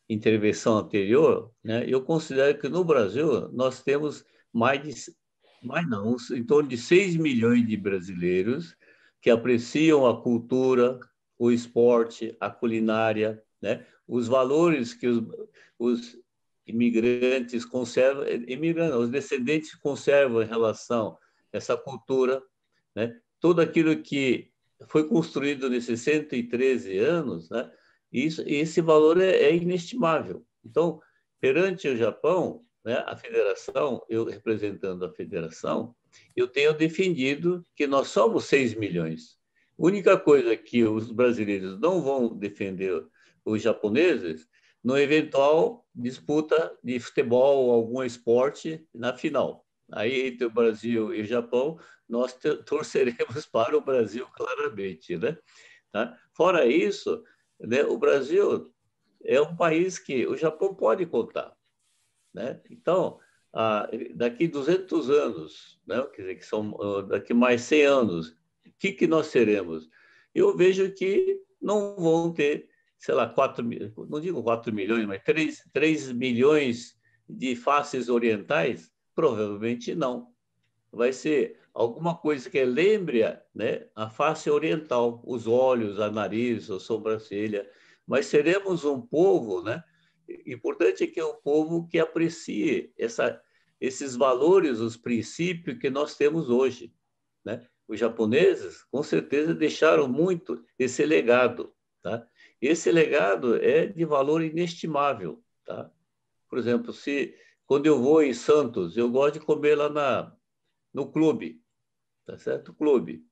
intervenção anterior, né, eu considero que no Brasil nós temos em torno de 6 milhões de brasileiros que apreciam a cultura, o esporte, a culinária, né, os valores que os imigrantes conservam, os descendentes conservam em relação a essa cultura, né, tudo aquilo que foi construído nesses 113 anos, né, esse valor é inestimável. Então, perante o Japão, né, a federação, eu representando a federação, eu tenho defendido que nós somos 6 milhões. A única coisa que os brasileiros não vão defender os japoneses no eventual disputa de futebol ou algum esporte na final. Aí, entre o Brasil e o Japão, nós torceremos para o Brasil claramente, né? Tá? Fora isso, né, o Brasil é um país que o Japão pode contar, né? Então, daqui 200 anos, né, quer dizer, que são daqui mais 100 anos, o que nós seremos? Eu vejo que não vão ter, sei lá, não digo 4 milhões, mas 3 milhões de faces orientais? Provavelmente não. Vai ser alguma coisa que lembre, né, a face oriental, os olhos, a nariz, a sobrancelha, mas seremos um povo, né? Importante é que é um povo que aprecie esses valores, os princípios que nós temos hoje, né? os japoneses, com certeza, deixaram muito esse legado, tá? Esse legado é de valor inestimável, tá? Por exemplo, quando eu vou em Santos, eu gosto de comer lá no clube, tá certo? Clube.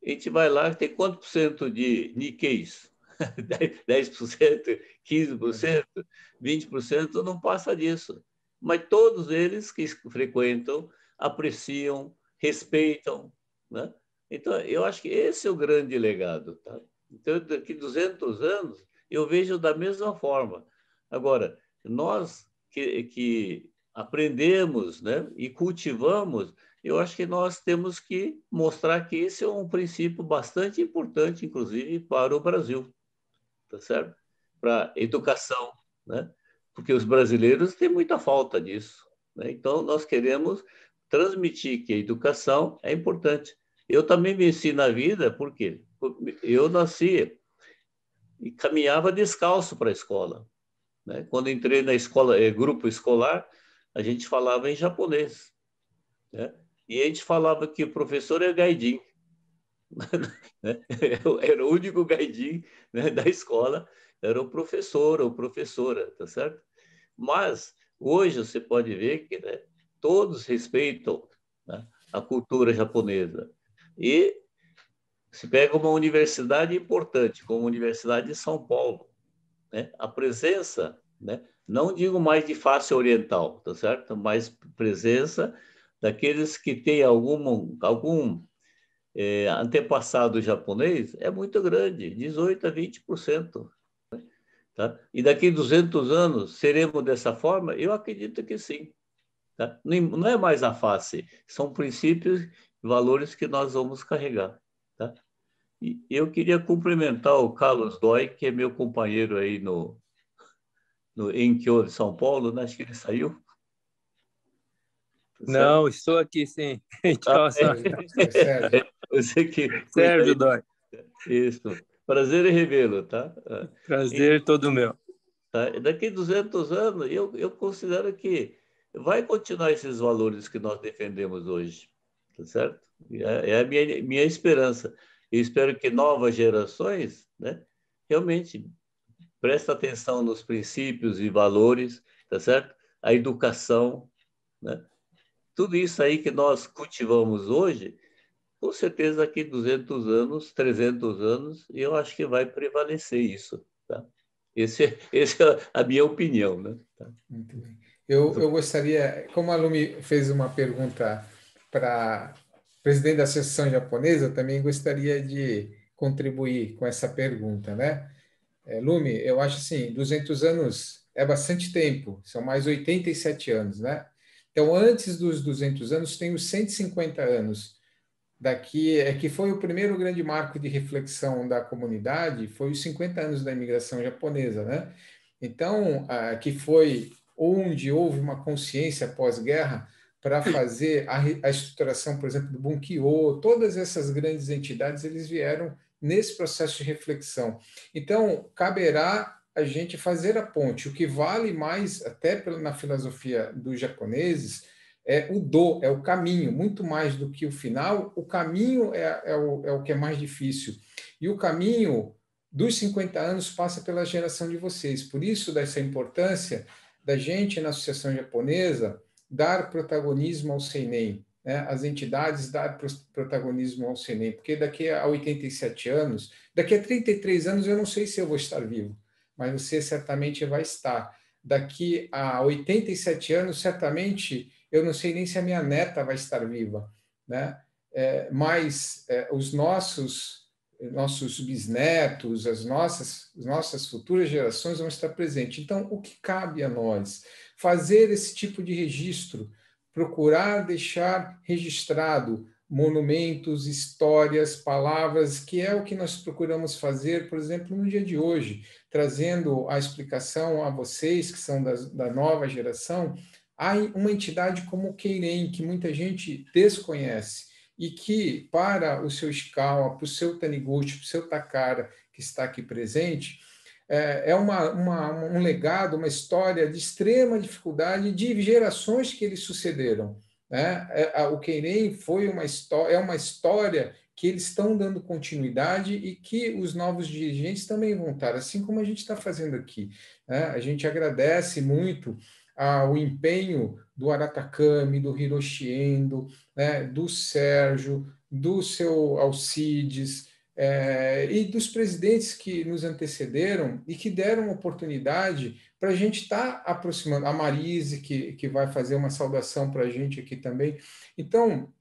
A gente vai lá, tem quanto por cento de Nikkeis? 10%, 15%, 20%, não passa disso. Mas todos eles que frequentam apreciam, respeitam, né? Então, eu acho que esse é o grande legado, tá? Então, daqui 200 anos, eu vejo da mesma forma. Agora, nós que aprendemos, né, e cultivamos, eu acho que nós temos que mostrar que esse é um princípio bastante importante, inclusive, para o Brasil, tá certo? Para a educação, né? Porque os brasileiros têm muita falta disso, né? Então, nós queremos transmitir que a educação é importante. Eu também venci na vida, porque eu nasci e caminhava descalço para a escola, né? Quando entrei na escola, grupo escolar, a gente falava em japonês, né? E a gente falava que o professor é gaidin, né? Era o único gaidin, né, da escola, era o professor ou professora, tá certo? Mas hoje você pode ver que, né, todos respeitam, né, a cultura japonesa. E se pega uma universidade importante, como a Universidade de São Paulo, né, a presença, né, não digo mais de face oriental, tá certo? Mas presença daqueles que têm algum antepassado japonês é muito grande, 18% a 20%. Tá? E daqui a 200 anos, seremos dessa forma? Eu acredito que sim. Tá? Não é mais a face, são princípios e valores que nós vamos carregar. Tá? E eu queria cumprimentar o Carlos Dói, que é meu companheiro aí no Enkyo de São Paulo, né? Acho que ele saiu. Tá certo? Não, estou aqui, sim. Então, Sérgio. Você que Sérgio Dói. Isso. Prazer em revê-lo, tá? Prazer todo meu. Tá? Daqui a 200 anos, eu considero que vai continuar esses valores que nós defendemos hoje, tá certo? É a minha esperança. Eu espero que novas gerações, né, realmente prestem atenção nos princípios e valores, tá certo? A educação, né? Tudo isso aí que nós cultivamos hoje, com certeza daqui 200 anos, 300 anos, eu acho que vai prevalecer isso, tá? Essa é a minha opinião, né? Tá. Muito bem. Eu gostaria, como a Lumi fez uma pergunta para o presidente da Associação Japonesa, eu também gostaria de contribuir com essa pergunta, né? Lumi, eu acho assim, 200 anos é bastante tempo, são mais 87 anos, né? Então, antes dos 200 anos, tem os 150 anos. Daqui é que foi o primeiro grande marco de reflexão da comunidade, foi os 50 anos da imigração japonesa, né? Então, que foi onde houve uma consciência pós-guerra para fazer a estruturação, por exemplo, do Bunkyo, todas essas grandes entidades, eles vieram nesse processo de reflexão. Então, caberá a gente fazer a ponte. O que vale mais, até na filosofia dos japoneses, é o do, é o caminho, muito mais do que o final, o caminho é o que é mais difícil. E o caminho dos 50 anos passa pela geração de vocês. Por isso, dessa importância da gente, na Associação Japonesa, dar protagonismo ao Seinen, né? As entidades dar protagonismo ao Seinen, porque daqui a 87 anos, daqui a 33 anos, eu não sei se eu vou estar vivo, mas você certamente vai estar. Daqui a 87 anos, certamente, eu não sei nem se a minha neta vai estar viva, né? Mas os nossos bisnetos, as nossas futuras gerações vão estar presentes. Então, o que cabe a nós? Fazer esse tipo de registro, procurar deixar registrado monumentos, histórias, palavras, que é o que nós procuramos fazer, por exemplo, no dia de hoje, trazendo a explicação a vocês, que são da nova geração. Há uma entidade como o Keiren, que muita gente desconhece, e que, para o seu Ishikawa, para o seu Taniguchi, para o seu Takara, que está aqui presente, é um legado, uma história de extrema dificuldade de gerações que eles sucederam. né? O Querem foi é uma história que eles estão dando continuidade e que os novos dirigentes também vão estar, assim como a gente está fazendo aqui, né? A gente agradece muito o empenho do Aratacami, do Hiroshi Endo, né? Do Sérgio, do seu Alcides, e dos presidentes que nos antecederam e que deram oportunidade para a gente estar aproximando. A Marise, que vai fazer uma saudação para a gente aqui também. Então,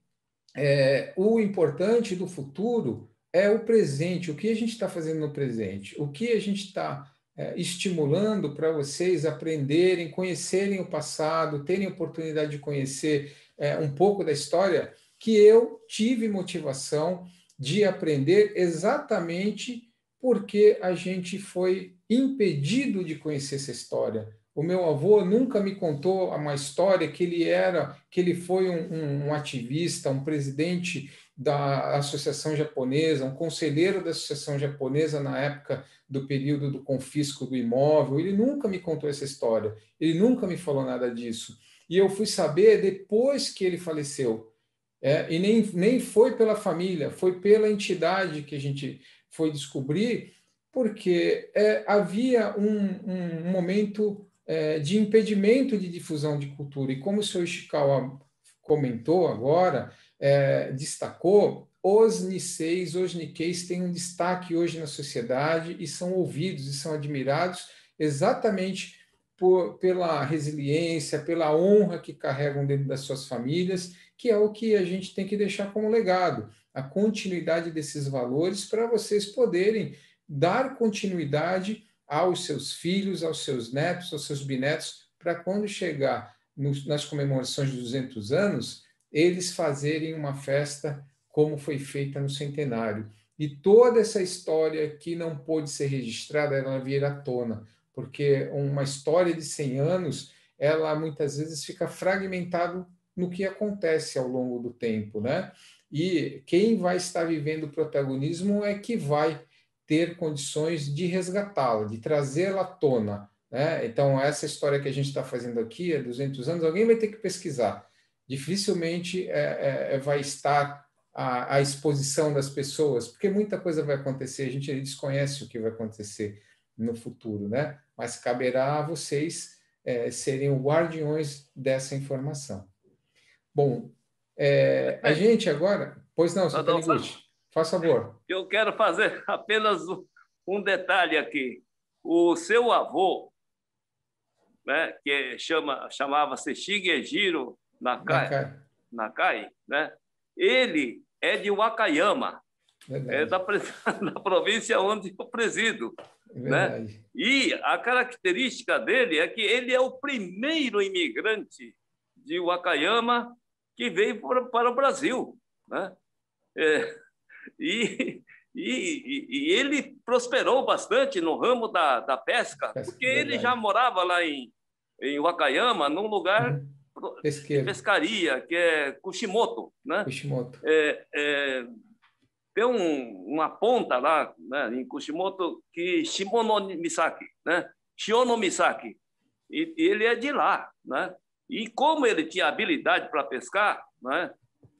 o importante do futuro é o presente, o que a gente está fazendo no presente, o que a gente está estimulando para vocês aprenderem, conhecerem o passado, terem oportunidade de conhecer um pouco da história que eu tive motivação de aprender exatamente porque a gente foi impedido de conhecer essa história. O meu avô nunca me contou uma história que ele foi um ativista, um presidente da Associação Japonesa, um conselheiro da Associação Japonesa na época do período do confisco do imóvel. Ele nunca me contou essa história, ele nunca me falou nada disso. E eu fui saber depois que ele faleceu. E nem foi pela família, foi pela entidade que a gente foi descobrir, porque havia um momento de impedimento de difusão de cultura. E como o senhor Ishikawa comentou agora, destacou, os Niseis, os Nikkeis têm um destaque hoje na sociedade e são ouvidos e são admirados exatamente pela resiliência, pela honra que carregam dentro das suas famílias, que é o que a gente tem que deixar como legado, a continuidade desses valores para vocês poderem dar continuidade aos seus filhos, aos seus netos, aos seus bisnetos, para quando chegar nas comemorações de 200 anos, eles fazerem uma festa como foi feita no centenário. E toda essa história que não pôde ser registrada, ela vir à tona, porque uma história de 100 anos, ela muitas vezes fica fragmentada no que acontece ao longo do tempo, né? E quem vai estar vivendo o protagonismo é que vai ter condições de resgatá-la, de trazê-la à tona, né? Então, essa história que a gente está fazendo aqui, há 200 anos, alguém vai ter que pesquisar. Dificilmente vai estar à exposição das pessoas, porque muita coisa vai acontecer, a gente desconhece o que vai acontecer no futuro, né? Mas caberá a vocês serem os guardiões dessa informação. Bom, a gente agora... Pois não, senhor Taniguchi, faça favor. Eu quero fazer apenas um detalhe aqui. O seu avô, né, que chamava-se Shigejiro Nakai, né? Ele é de Wakayama, da província onde eu presido. Né? E a característica dele é que ele é o primeiro imigrante de Wakayama que veio para o Brasil. Né? E ele prosperou bastante no ramo da pesca, porque ele já morava lá em Wakayama, num lugar de pescaria, que é Kushimoto. Né? Kushimoto. Tem uma ponta lá, né, em Kushimoto, que Shimonomisaki, né? Shionomisaki. E ele é de lá. Né? E como ele tinha habilidade para pescar, né?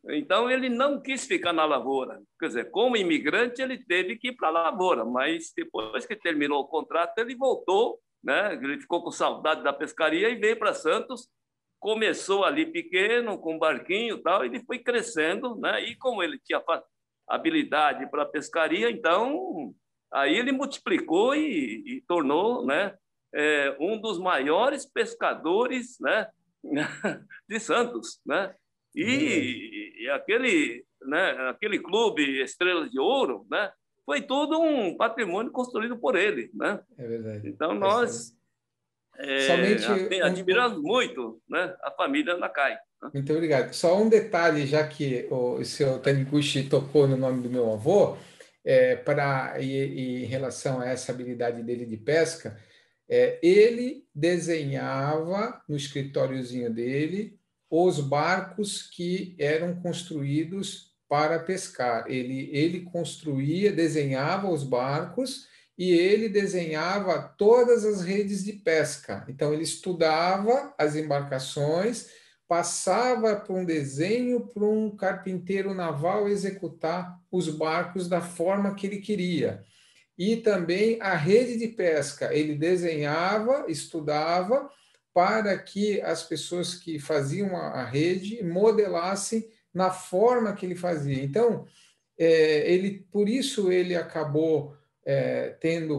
Então ele não quis ficar na lavoura. Quer dizer, como imigrante, ele teve que ir para a lavoura, mas depois que terminou o contrato, ele voltou, né? Ele ficou com saudade da pescaria e veio para Santos. Começou ali pequeno, com um barquinho e tal, e ele foi crescendo, né? E como ele tinha habilidade para pescaria, então aí ele multiplicou e tornou, né, um dos maiores pescadores, né, de Santos, né? E aquele clube Estrelas de Ouro, né, foi todo um patrimônio construído por ele, né? É verdade. Então nós admiramos muito, né, a família Nakai. Muito obrigado. Só um detalhe, já que o senhor Taniguchi tocou no nome do meu avô, em relação a essa habilidade dele de pesca, ele desenhava no escritóriozinho dele os barcos que eram construídos para pescar. Ele construía, desenhava os barcos e ele desenhava todas as redes de pesca. Então, ele estudava as embarcações, passava para um desenho para um carpinteiro naval executar os barcos da forma que ele queria. E também a rede de pesca, ele desenhava, estudava, para que as pessoas que faziam a rede modelassem na forma que ele fazia. Então, por isso ele acabou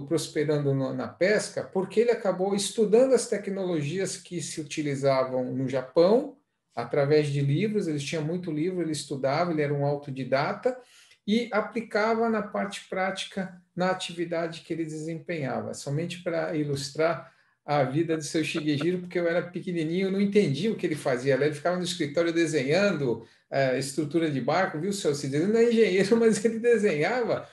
prosperando na pesca, porque ele acabou estudando as tecnologias que se utilizavam no Japão, através de livros, ele tinha muito livro, ele estudava, ele era um autodidata, e aplicava na parte prática, na atividade que ele desempenhava. Somente para ilustrar a vida do seu Shigehiro, porque eu era pequenininho, eu não entendia o que ele fazia. Ele ficava no escritório desenhando estrutura de barco, viu, seu Cid? Ele não é engenheiro, mas ele desenhava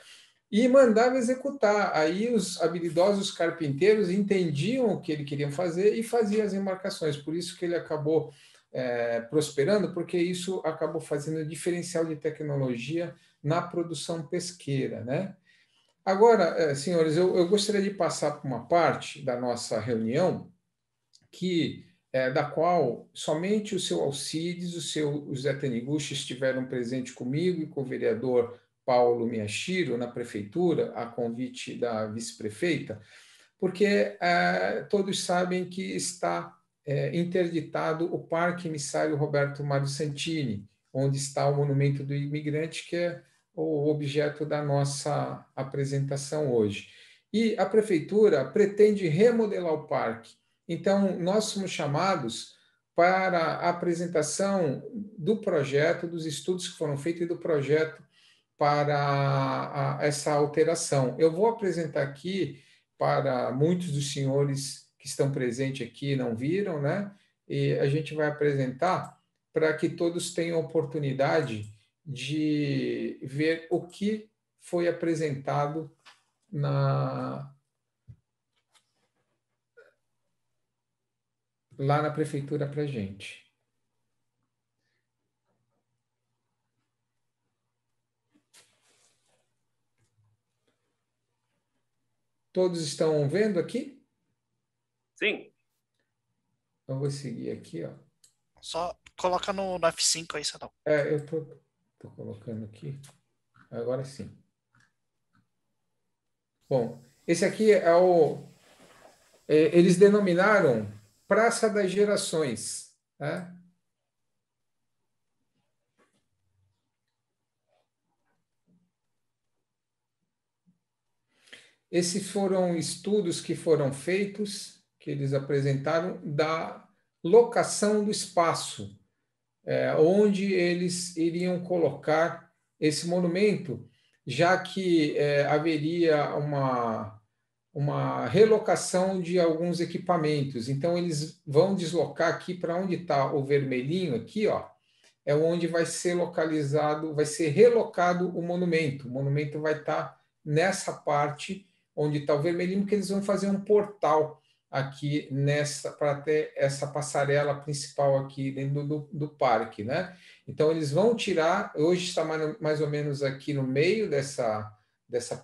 e mandava executar. Aí os habilidosos carpinteiros entendiam o que ele queria fazer e faziam as embarcações. Por isso que ele acabou prosperando, porque isso acabou fazendo diferencial de tecnologia na produção pesqueira, né? Agora, senhores, eu gostaria de passar por uma parte da nossa reunião da qual somente o seu Alcides, o Zé Taniguchi estiveram presentes comigo e com o vereador Paulo Miyashiro na prefeitura, a convite da vice-prefeita, porque todos sabem que está interditado o Parque Emissário Roberto Mário Santini, onde está o Monumento do Imigrante, que é o objeto da nossa apresentação hoje. E a prefeitura pretende remodelar o parque. Então, nós somos chamados para a apresentação do projeto, dos estudos que foram feitos e do projeto para essa alteração. Eu vou apresentar aqui para muitos dos senhores que estão presentes aqui, não viram, né? E a gente vai apresentar para que todos tenham oportunidade de ver o que foi apresentado lá na prefeitura para a gente. Todos estão vendo aqui? Sim. Eu vou seguir aqui, ó. Só coloca no F5 aí, Sadal. Eu tô colocando aqui. Agora sim. Bom, esse aqui eles denominaram Praça das Gerações, né? Esses foram estudos que foram feitos, que eles apresentaram, da locação do espaço, onde eles iriam colocar esse monumento, já que haveria uma relocação de alguns equipamentos. Então, eles vão deslocar aqui para onde está o vermelhinho, aqui, ó, é onde vai ser localizado, vai ser relocado o monumento. O monumento vai estar nessa parte onde está o vermelhinho, que eles vão fazer um portal aqui para ter essa passarela principal aqui dentro do parque, né? Então eles vão tirar, hoje está mais ou menos aqui no meio dessa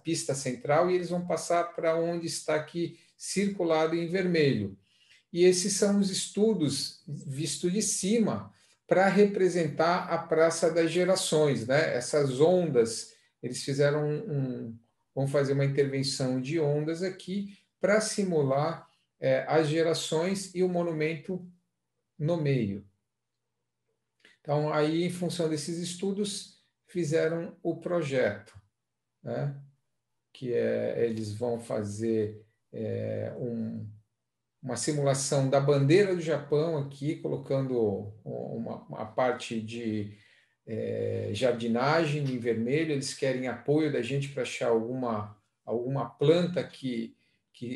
pista central, e eles vão passar para onde está aqui circulado em vermelho. E esses são os estudos vistos de cima para representar a Praça das Gerações, né? Essas ondas, eles vão fazer uma intervenção de ondas aqui para simular as gerações e o monumento no meio. Então, aí, em função desses estudos, fizeram o projeto, né? Que eles vão fazer uma simulação da bandeira do Japão aqui, colocando uma parte de jardinagem em vermelho. Eles querem apoio da gente para achar alguma planta que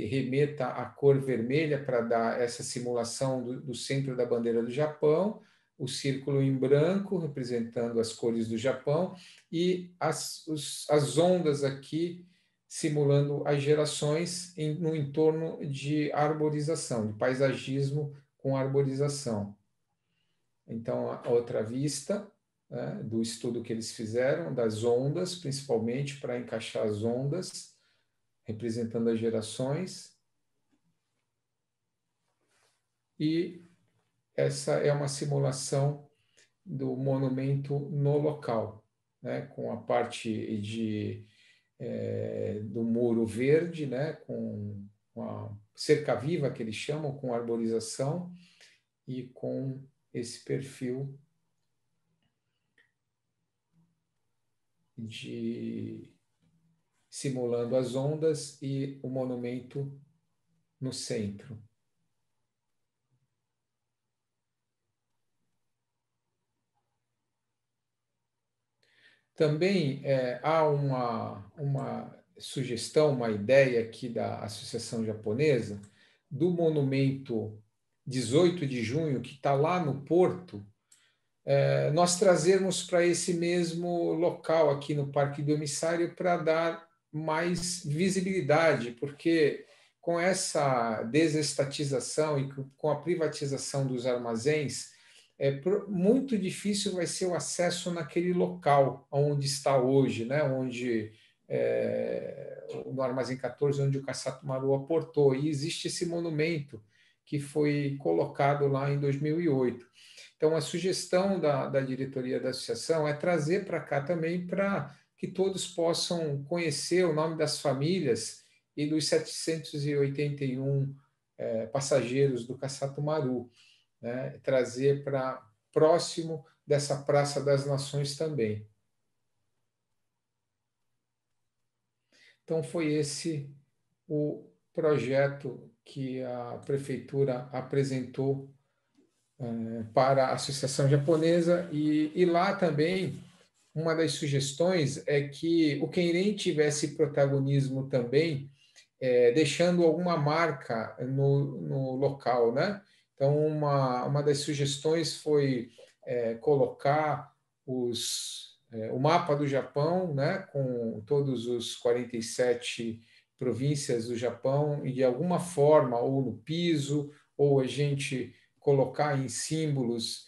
remeta à cor vermelha para dar essa simulação do centro da bandeira do Japão, o círculo em branco representando as cores do Japão e as ondas aqui simulando as gerações no entorno de arborização, de paisagismo com arborização. Então, a outra vista, né, do estudo que eles fizeram, das ondas, principalmente para encaixar as ondas, representando as gerações. E essa é uma simulação do monumento no local, né? Com a parte do muro verde, né? Com a cerca viva, que eles chamam, com arborização e com esse perfil simulando as ondas e o monumento no centro. Também há uma sugestão, uma ideia aqui da Associação Japonesa do monumento 18 de junho, que está lá no Porto, nós trazermos para esse mesmo local aqui no Parque do Emissário para dar mais visibilidade, porque com essa desestatização e com a privatização dos armazéns, muito difícil vai ser o acesso naquele local onde está hoje, né? Onde no Armazém 14, onde o Kassato Maru aportou, e existe esse monumento que foi colocado lá em 2008. Então, a sugestão da diretoria da associação é trazer para cá também para que todos possam conhecer o nome das famílias e dos 781 passageiros do Kassato Maru, né? Trazer para próximo dessa Praça das Nações também. Então, foi esse o projeto que a prefeitura apresentou para a Associação Japonesa, e lá também uma das sugestões é que o Keirin tivesse protagonismo também, deixando alguma marca no local, né? Então, uma das sugestões foi colocar o mapa do Japão, né, com todos os 47 províncias do Japão, e de alguma forma, ou no piso, ou a gente colocar em símbolos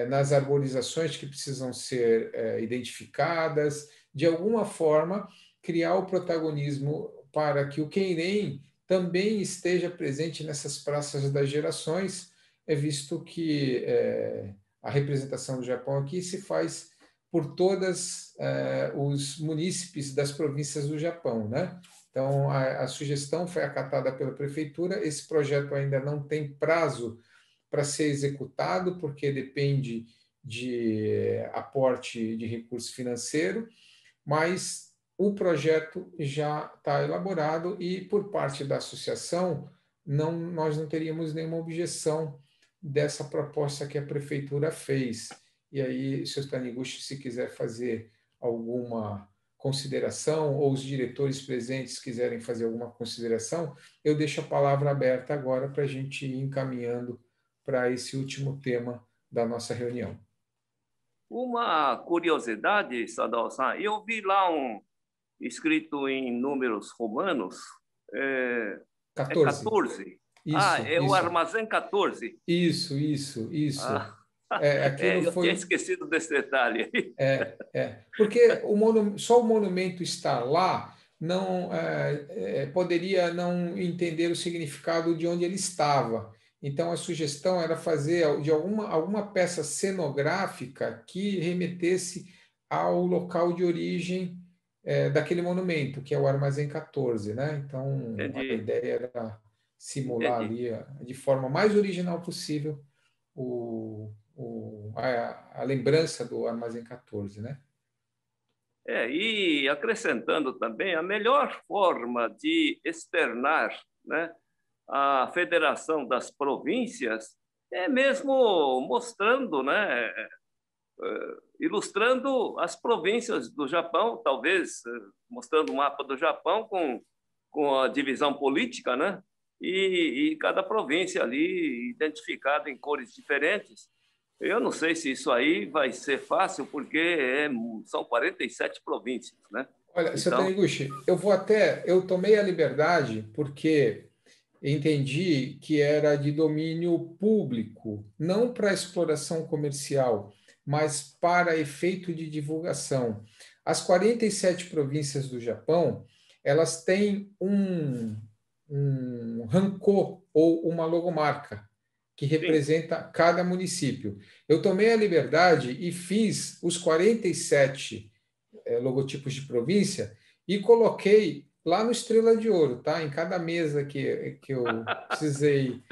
nas arborizações que precisam ser identificadas, de alguma forma criar o protagonismo para que o Keirin também esteja presente nessas praças das gerações, visto que a representação do Japão aqui se faz por todos os munícipes das províncias do Japão, né? Então, a sugestão foi acatada pela prefeitura. Esse projeto ainda não tem prazo para ser executado, porque depende de aporte de recurso financeiro, mas o projeto já está elaborado e, por parte da associação, nós não teríamos nenhuma objeção dessa proposta que a prefeitura fez. E aí, Sr. Taniguchi, se quiser fazer alguma consideração, ou os diretores presentes quiserem fazer alguma consideração, eu deixo a palavra aberta agora para a gente ir encaminhando para esse último tema da nossa reunião. Uma curiosidade, Sadao-san, eu vi lá escrito em números romanos, 14. 14. Isso. O Armazém 14. Isso. Eu tinha esquecido desse detalhe. Porque só o monumento estar lá não poderia não entender o significado de onde ele estava. Então, a sugestão era fazer de alguma peça cenográfica que remetesse ao local de origem daquele monumento, que é o Armazém 14, né? Então, a ideia era simular ali, de forma mais original possível, a lembrança do Armazém 14, né? E acrescentando também, a melhor forma de externar, né, a Federação das Províncias é mesmo mostrando, né, ilustrando as províncias do Japão, talvez mostrando o mapa do Japão com a divisão política, né, e cada província ali identificada em cores diferentes. Eu não sei se isso aí vai ser fácil, porque são 47 províncias, né? Olha, Sr. Taniguchi, eu tomei a liberdade porque entendi que era de domínio público, não para exploração comercial, mas para efeito de divulgação. As 47 províncias do Japão, elas têm um rankô, ou uma logomarca, que representa cada município. Eu tomei a liberdade e fiz os 47 logotipos de província e coloquei lá no Estrela de Ouro, tá? Em cada mesa que eu precisei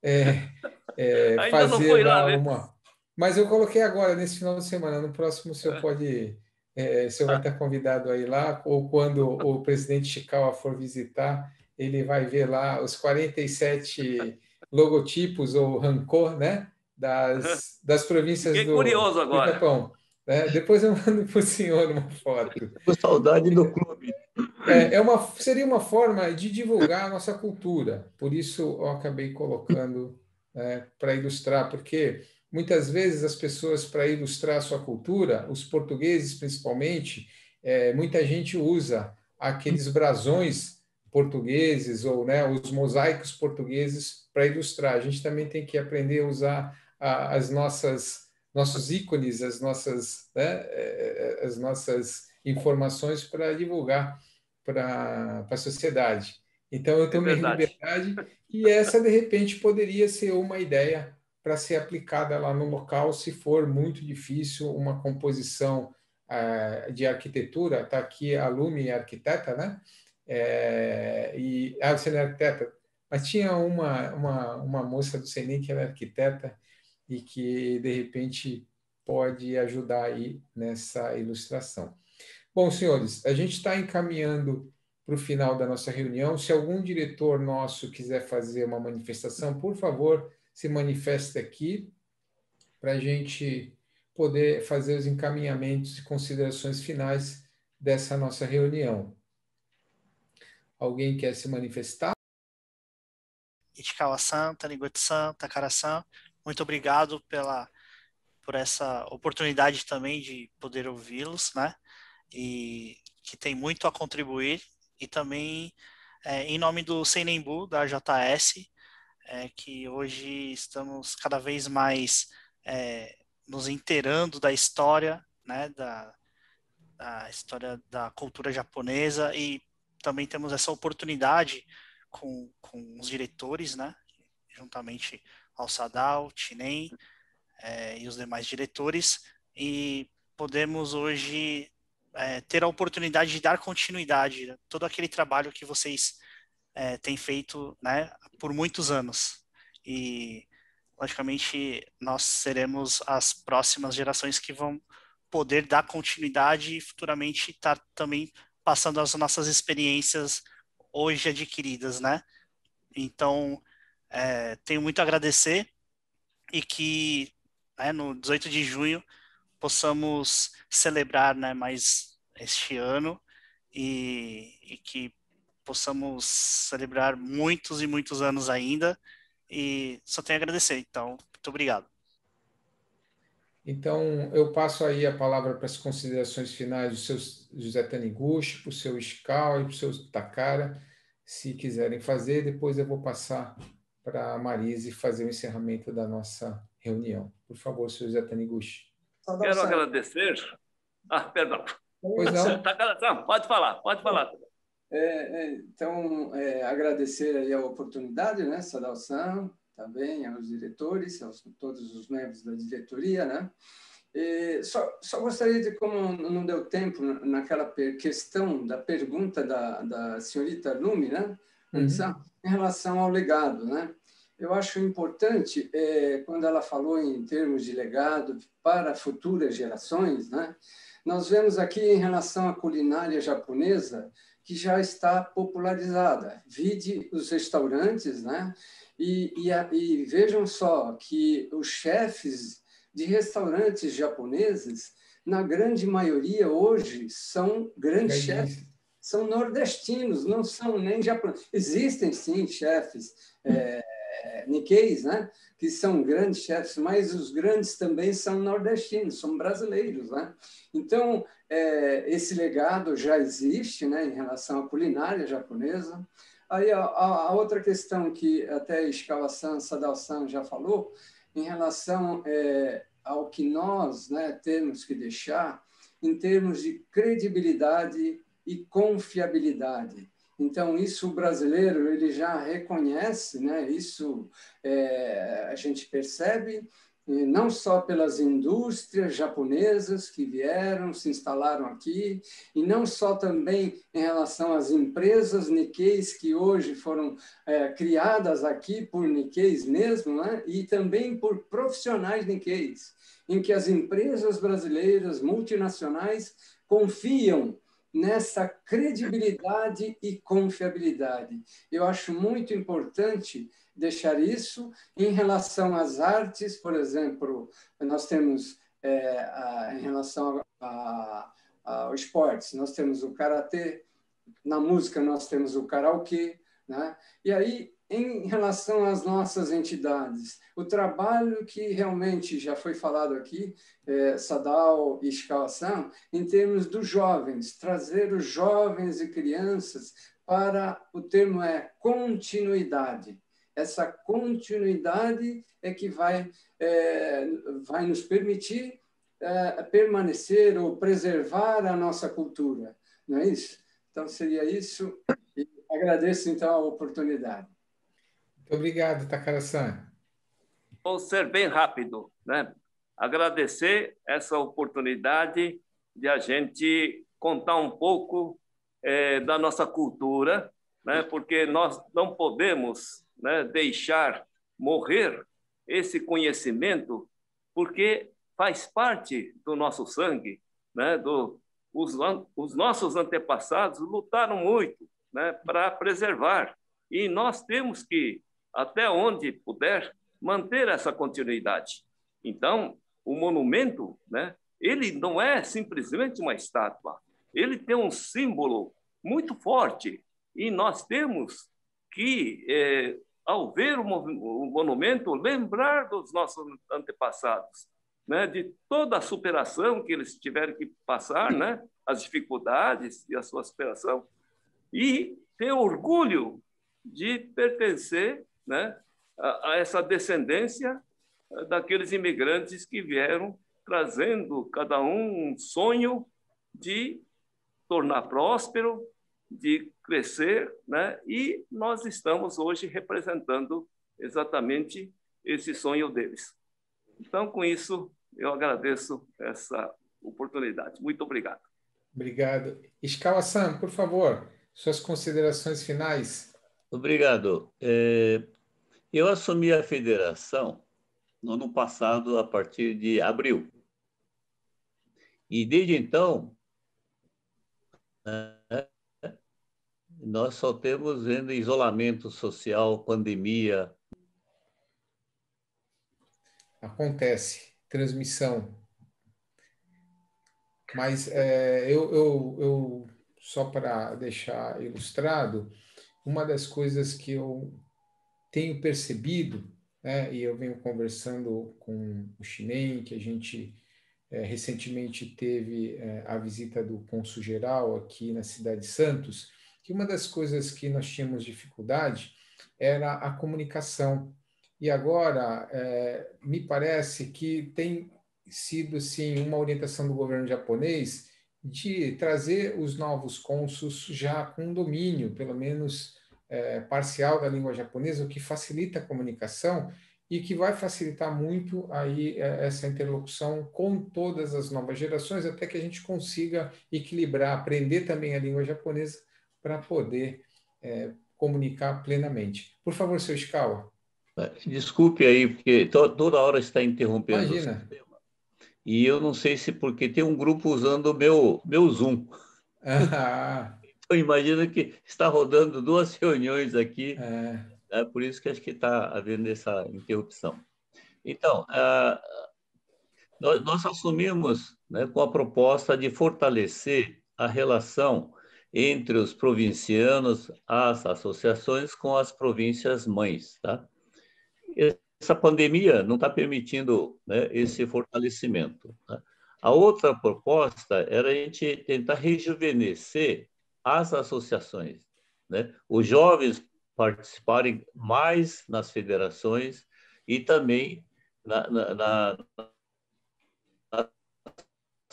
Ainda não fazer foi lá, lá né? uma. Mas eu coloquei agora, nesse final de semana. No próximo, o senhor pode. O senhor vai estar convidado aí lá, ou quando o presidente Chikawa for visitar, ele vai ver lá os 47 logotipos ou rancor, né? Das províncias Fiquei curioso do agora. Japão. Né? Depois eu mando para o senhor uma foto. Com saudade do clube. Seria uma forma de divulgar a nossa cultura. Por isso eu acabei colocando para ilustrar, porque muitas vezes as pessoas, para ilustrar a sua cultura, os portugueses principalmente, muita gente usa aqueles brasões portugueses ou os mosaicos portugueses para ilustrar. A gente também tem que aprender a usar as nossos ícones, as nossas informações para divulgar para a sociedade. Então, eu É tomei verdade. liberdade e essa, de repente, poderia ser uma ideia para ser aplicada lá no local, se for muito difícil uma composição de arquitetura. Está aqui a Lumi, arquiteta, né? Você não é arquiteta, mas tinha uma moça do CENIM que era arquiteta e que, de repente, pode ajudar aí nessa ilustração. Bom, senhores, a gente está encaminhando para o final da nossa reunião. Se algum diretor nosso quiser fazer uma manifestação, por favor, se manifeste aqui para a gente poder fazer os encaminhamentos e considerações finais dessa nossa reunião. Alguém quer se manifestar? Ichikawa-san, Taniguchi-san, Takara-san, muito obrigado por essa oportunidade também de poder ouvi-los, né? E que tem muito a contribuir, e também em nome do Seinembu, da JS, que hoje estamos cada vez mais nos inteirando da história, né, da história da cultura japonesa, e também temos essa oportunidade com os diretores, né, juntamente ao Sadao, Chinen e os demais diretores, e podemos hoje ter a oportunidade de dar continuidade a todo aquele trabalho que vocês têm feito, né, por muitos anos. E, logicamente, nós seremos as próximas gerações que vão poder dar continuidade e futuramente estar também passando as nossas experiências hoje adquiridas, né? Então, tenho muito a agradecer, e que no 18 de junho possamos celebrar, né, mais este ano, e que possamos celebrar muitos e muitos anos ainda, e só tenho a agradecer. Então, muito obrigado. Então, eu passo aí a palavra para as considerações finais do seu José Taniguchi, para o seu Ishikawa e para o seu Takara, se quiserem fazer. Depois eu vou passar para a Marise fazer o encerramento da nossa reunião. Por favor, seu José Taniguchi. Quero agradecer. Perdão. Pois não. Takara-san, pode falar. Então, agradecer aí a oportunidade, né, Sadao-san, também aos diretores, todos os membros da diretoria, né? Só gostaria de, como não deu tempo naquela questão da pergunta da senhorita Lumi, né? Em relação ao legado, né? Eu acho importante, quando ela falou em termos de legado para futuras gerações, né? Nós vemos aqui em relação à culinária japonesa, que já está popularizada. Vide os restaurantes, né? E vejam só que os chefes de restaurantes japoneses, na grande maioria hoje, são grandes chefes, são nordestinos, não são nem japoneses. Existem, sim, chefes Nikkeis, né? Que são grandes chefes, mas os grandes também são nordestinos, são brasileiros, né? Então, esse legado já existe, né, em relação à culinária japonesa. Aí a outra questão que até Ishikawa-san, Sadao-san já falou, em relação ao que nós, né, temos que deixar em termos de credibilidade e confiabilidade. Então, isso o brasileiro ele já reconhece, né? Isso a gente percebe, não só pelas indústrias japonesas que vieram, se instalaram aqui, e não só também em relação às empresas Nikkeis que hoje foram criadas aqui por Nikkeis mesmo, né? E também por profissionais Nikkeis, em que as empresas brasileiras multinacionais confiam nessa credibilidade e confiabilidade. Eu acho muito importante deixar isso em relação às artes, por exemplo, nós temos, em relação ao esportes, nós temos o karatê, na música nós temos o karaokê, né? E aí, em relação às nossas entidades, o trabalho que realmente já foi falado aqui, Sadao e Ishikawa-san, em termos dos jovens, trazer os jovens e crianças para, o termo é continuidade. Essa continuidade é que vai nos permitir permanecer ou preservar a nossa cultura, não é isso? Então, seria isso. E agradeço, então, a oportunidade. Muito obrigado, Takara-san. Vou ser bem rápido, né? Agradecer essa oportunidade de a gente contar um pouco da nossa cultura, né? Porque nós não podemos, né, deixar morrer esse conhecimento, porque faz parte do nosso sangue, né? Os nossos antepassados lutaram muito, né, para preservar, e nós temos que, até onde puder, manter essa continuidade. Então, o monumento, né, ele não é simplesmente uma estátua, ele tem um símbolo muito forte, e nós temos que, ao ver o monumento, lembrar dos nossos antepassados, né, de toda a superação que eles tiveram que passar, né, as dificuldades e a sua superação, e ter orgulho de pertencer, né, a essa descendência daqueles imigrantes que vieram trazendo cada um sonho de tornar próspero, de crescer, né? E nós estamos hoje representando exatamente esse sonho deles. Então, com isso, eu agradeço essa oportunidade. Muito obrigado. Obrigado. Ishikawa-san, por favor, suas considerações finais. Obrigado. Eu assumi a federação no ano passado, a partir de abril. E, desde então, nós só temos vendo isolamento social, pandemia. Acontece, transmissão. Mas eu só para deixar ilustrado, uma das coisas que eu tenho percebido, né, e eu venho conversando com o Chinem, que a gente recentemente teve a visita do cônsul-geral aqui na cidade de Santos, que uma das coisas que nós tínhamos dificuldade era a comunicação. E agora, me parece que tem sido, sim, uma orientação do governo japonês de trazer os novos cônsuls já com domínio, pelo menos parcial da língua japonesa, o que facilita a comunicação e que vai facilitar muito aí essa interlocução com todas as novas gerações, até que a gente consiga equilibrar, aprender também a língua japonesa para poder comunicar plenamente. Por favor, seu Ishikawa. Desculpe aí, porque toda hora está interrompendo. Imagina. O sistema. E eu não sei se porque tem um grupo usando o meu Zoom. Então, imagina que está rodando 2 reuniões aqui. É por isso que acho que está havendo essa interrupção. Então, nós assumimos, né, com a proposta de fortalecer a relação entre os provincianos, as associações com as províncias mães. Tá? Essa pandemia não está permitindo, né, esse fortalecimento. Tá? A outra proposta era a gente tentar rejuvenescer as associações, né? Os jovens participarem mais nas federações e também nas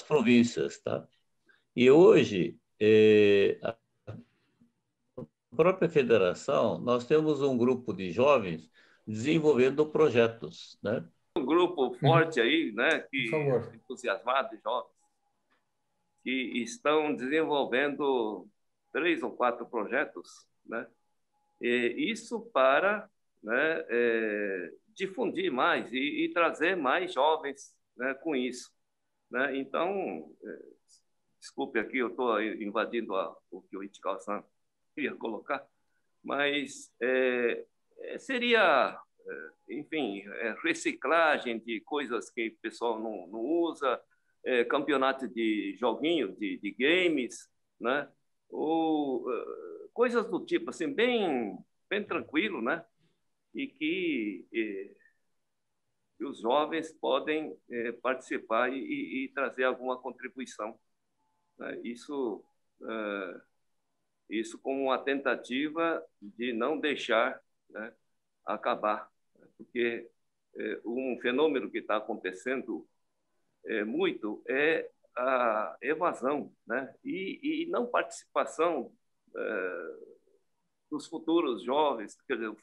províncias. Tá? E hoje, própria federação, nós temos um grupo de jovens desenvolvendo projetos, né? Um grupo forte aí, né, Por favor. entusiasmado de jovens, que estão desenvolvendo 3 ou 4 projetos, né? E isso para, né, difundir mais e trazer mais jovens, né, com isso, né? Então, desculpe aqui, eu estou invadindo o que o Ichikawa-san queria colocar, mas seria, enfim, reciclagem de coisas que o pessoal não usa, campeonato de joguinho, de games, né? Ou coisas do tipo, assim, bem tranquilo, né? E que os jovens podem participar e trazer alguma contribuição, né? Isso como uma tentativa de não deixar, né, acabar, porque um fenômeno que está acontecendo muito é a evasão, né, e não participação dos futuros jovens, quer dizer,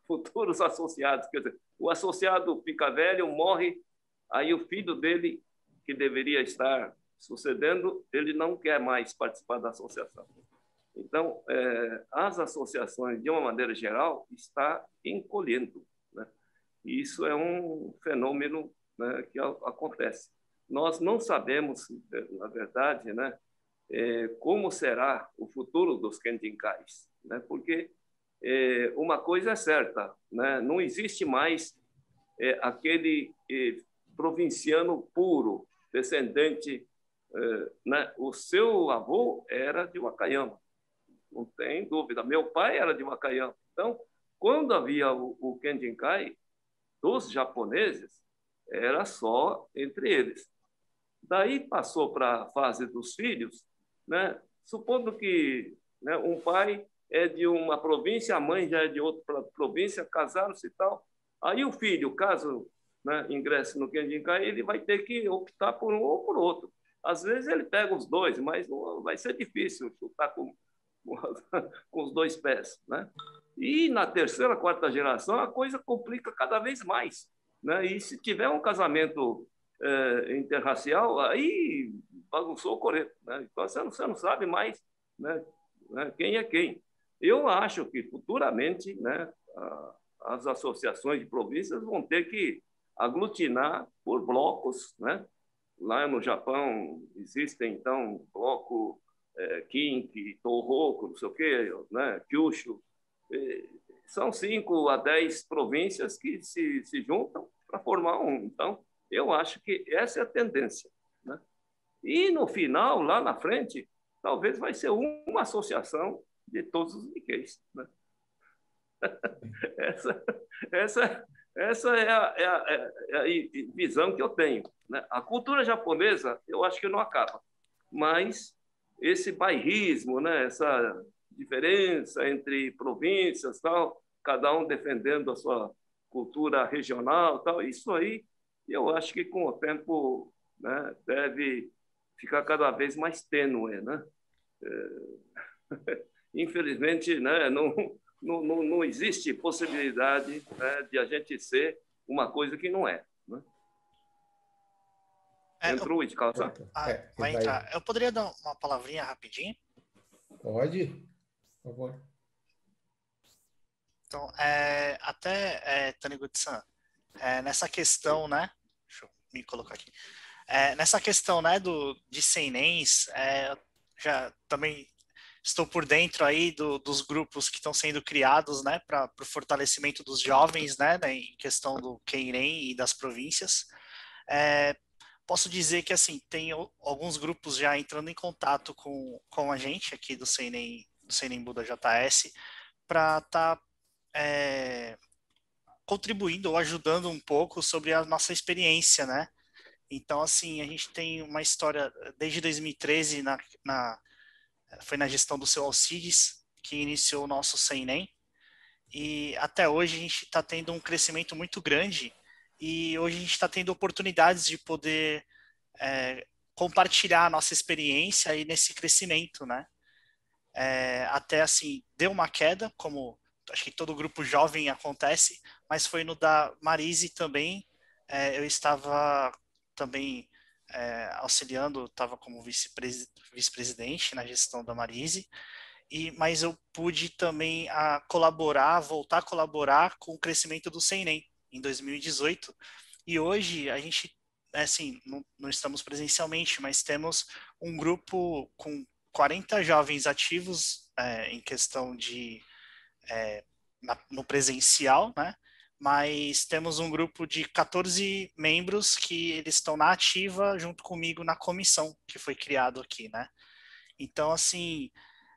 futuros associados, quer dizer, o associado fica velho, morre, aí o filho dele, que deveria estar sucedendo, ele não quer mais participar da associação. Então, as associações, de uma maneira geral, está encolhendo, né? E isso é um fenômeno, né, que acontece. Nós não sabemos, na verdade, né, como será o futuro dos Kenjinkais, né? Porque uma coisa é certa, né? Não existe mais aquele provinciano puro, descendente, né? O seu avô era de Wakayama, não tem dúvida. Meu pai era de Wakayama. Então, quando havia o Kenjinkai dos japoneses, era só entre eles. Daí passou para a fase dos filhos, né? Supondo que, né, um pai é de uma província, a mãe já é de outra província, casaram-se e tal. Aí o filho, caso, né, ingresse no Kenjinkai, ele vai ter que optar por um ou por outro. Às vezes ele pega os dois, mas vai ser difícil chutar com os 2 pés, né? E na terceira, quarta geração, a coisa complica cada vez mais, né? E se tiver um casamento interracial, aí bagunçou o coreto, né? Então você não sabe mais, né, quem é quem. Eu acho que futuramente, né, as associações de províncias vão ter que aglutinar por blocos, né? Lá no Japão existem, então, bloco Kinki, Tohoku, não sei o quê, né? Kyushu. São 5 a 10 províncias que se juntam para formar um. Então, eu acho que essa é a tendência, né? E, no final, lá na frente, talvez vai ser uma associação de todos os Nikkeis, né? Essa é a visão que eu tenho, né? A cultura japonesa, eu acho que não acaba, mas esse bairrismo, né, essa diferença entre províncias, tal, cada um defendendo a sua cultura regional, tal, isso aí, eu acho que com o tempo, né, deve ficar cada vez mais tênue, né? Infelizmente, né, não existe possibilidade, né, de a gente ser uma coisa que não é, né? Entrou o Ichikawa-san? Vai entrar. Eu poderia dar uma palavrinha rapidinho? Pode, por favor. Então, Taniguchi-san, nessa questão, né? Deixa eu me colocar aqui. Nessa questão, né, de seinens, já também estou por dentro aí dos grupos que estão sendo criados, né, para o fortalecimento dos jovens, né, em questão do Keiren e das províncias. Posso dizer que, assim, tem alguns grupos já entrando em contato com a gente aqui do Seinen Buda JS para estar contribuindo ou ajudando um pouco sobre a nossa experiência, né? Então, assim, a gente tem uma história desde 2013, foi na gestão do seu Alcides, que iniciou o nosso Seinen, e até hoje a gente está tendo um crescimento muito grande, e hoje a gente está tendo oportunidades de poder compartilhar a nossa experiência aí nesse crescimento, né? até assim, deu uma queda, como acho que todo grupo jovem acontece, mas foi no da Marise também. Eu estava também auxiliando, estava como vice-presidente na gestão da Marise, mas eu pude também voltar a colaborar com o crescimento do CENEM em 2018. E hoje a gente, assim, não estamos presencialmente, mas temos um grupo com 40 jovens ativos em questão de no presencial, né? Mas temos um grupo de 14 membros que eles estão na ativa junto comigo na comissão que foi criado aqui, né? Então, assim,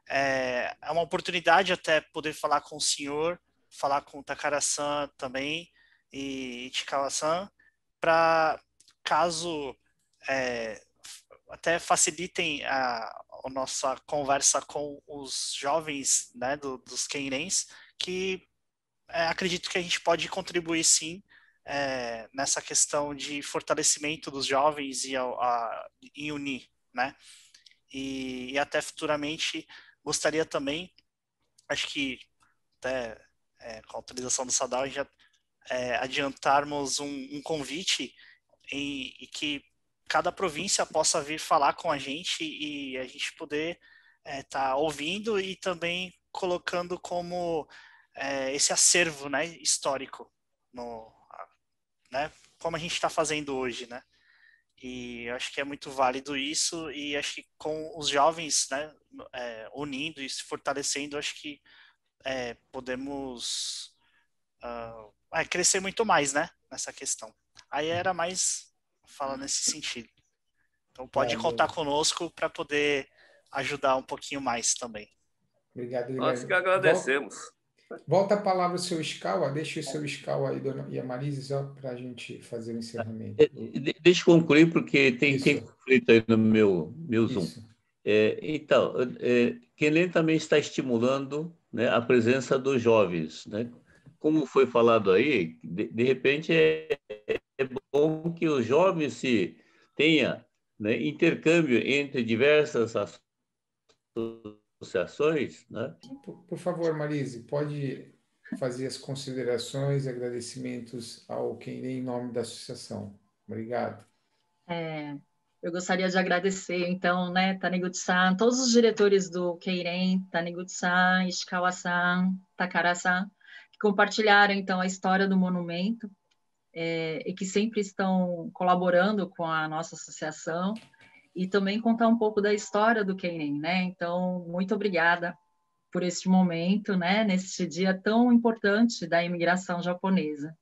é uma oportunidade até poder falar com o senhor, falar com o Takara-san também e Ichikawa-san, para caso até facilitem a nossa conversa com os jovens, né, dos Keinens, que acredito que a gente pode contribuir sim nessa questão de fortalecimento dos jovens e unir, né? E até futuramente gostaria também, acho que até com a autorização do Sadal, já adiantarmos um convite e que cada província possa vir falar com a gente e a gente poder estar ouvindo e também colocando como esse acervo, né, histórico, né, como a gente está fazendo hoje, né? E eu acho que é muito válido isso, e acho que com os jovens, né, unindo e se fortalecendo, acho que podemos crescer muito mais, né, nessa questão. Aí era mais falar nesse sentido. Então pode contar conosco para poder ajudar um pouquinho mais também. Obrigado, Guilherme. Nós que agradecemos. Volta a palavra ao seu Ichikawa, deixa o seu Ichikawa aí, dona Marise, só para a gente fazer o encerramento. Deixa eu concluir, porque tem conflito aí no meu Zoom. Então, Kenen também está estimulando, né, a presença dos jovens, né? Como foi falado aí, de repente é bom que os jovens tenham, né, intercâmbio entre diversas associações, né? Por favor, Marise, pode fazer as considerações e agradecimentos ao Kenen em nome da associação. Obrigado. Eu gostaria de agradecer, então, né, Taniguchi-san, todos os diretores do Keiren, Taniguchi-san, Ishikawa-san, Takara-san, que compartilharam, então, a história do monumento e que sempre estão colaborando com a nossa associação e também contar um pouco da história do Keiren, né? Então, muito obrigada por este momento, né, neste dia tão importante da imigração japonesa.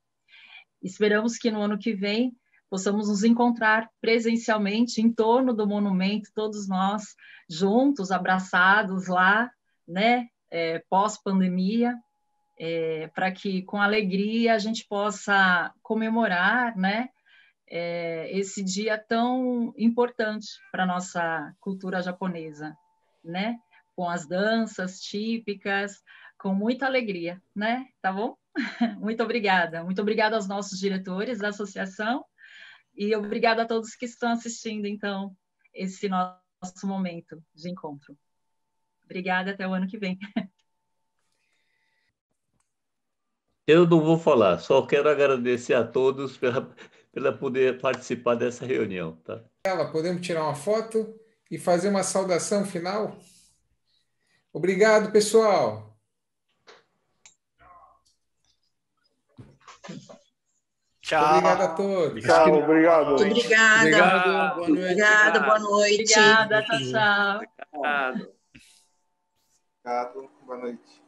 Esperamos que no ano que vem possamos nos encontrar presencialmente em torno do monumento, todos nós juntos, abraçados lá, né, pós-pandemia, para que com alegria a gente possa comemorar, né, esse dia tão importante para a nossa cultura japonesa, né, com as danças típicas, com muita alegria, né, tá bom? Muito obrigada aos nossos diretores da associação, e obrigada a todos que estão assistindo, então, esse nosso momento de encontro. Obrigada, até o ano que vem. Eu não vou falar, só quero agradecer a todos pela poder participar dessa reunião. Tá? Podemos tirar uma foto e fazer uma saudação final? Obrigado, pessoal. Tchau. Obrigado a todos. Tchau, obrigado. Obrigada. Obrigado. Boa noite. Obrigada, boa noite. Obrigada, tchau. Obrigado. Obrigado, boa noite.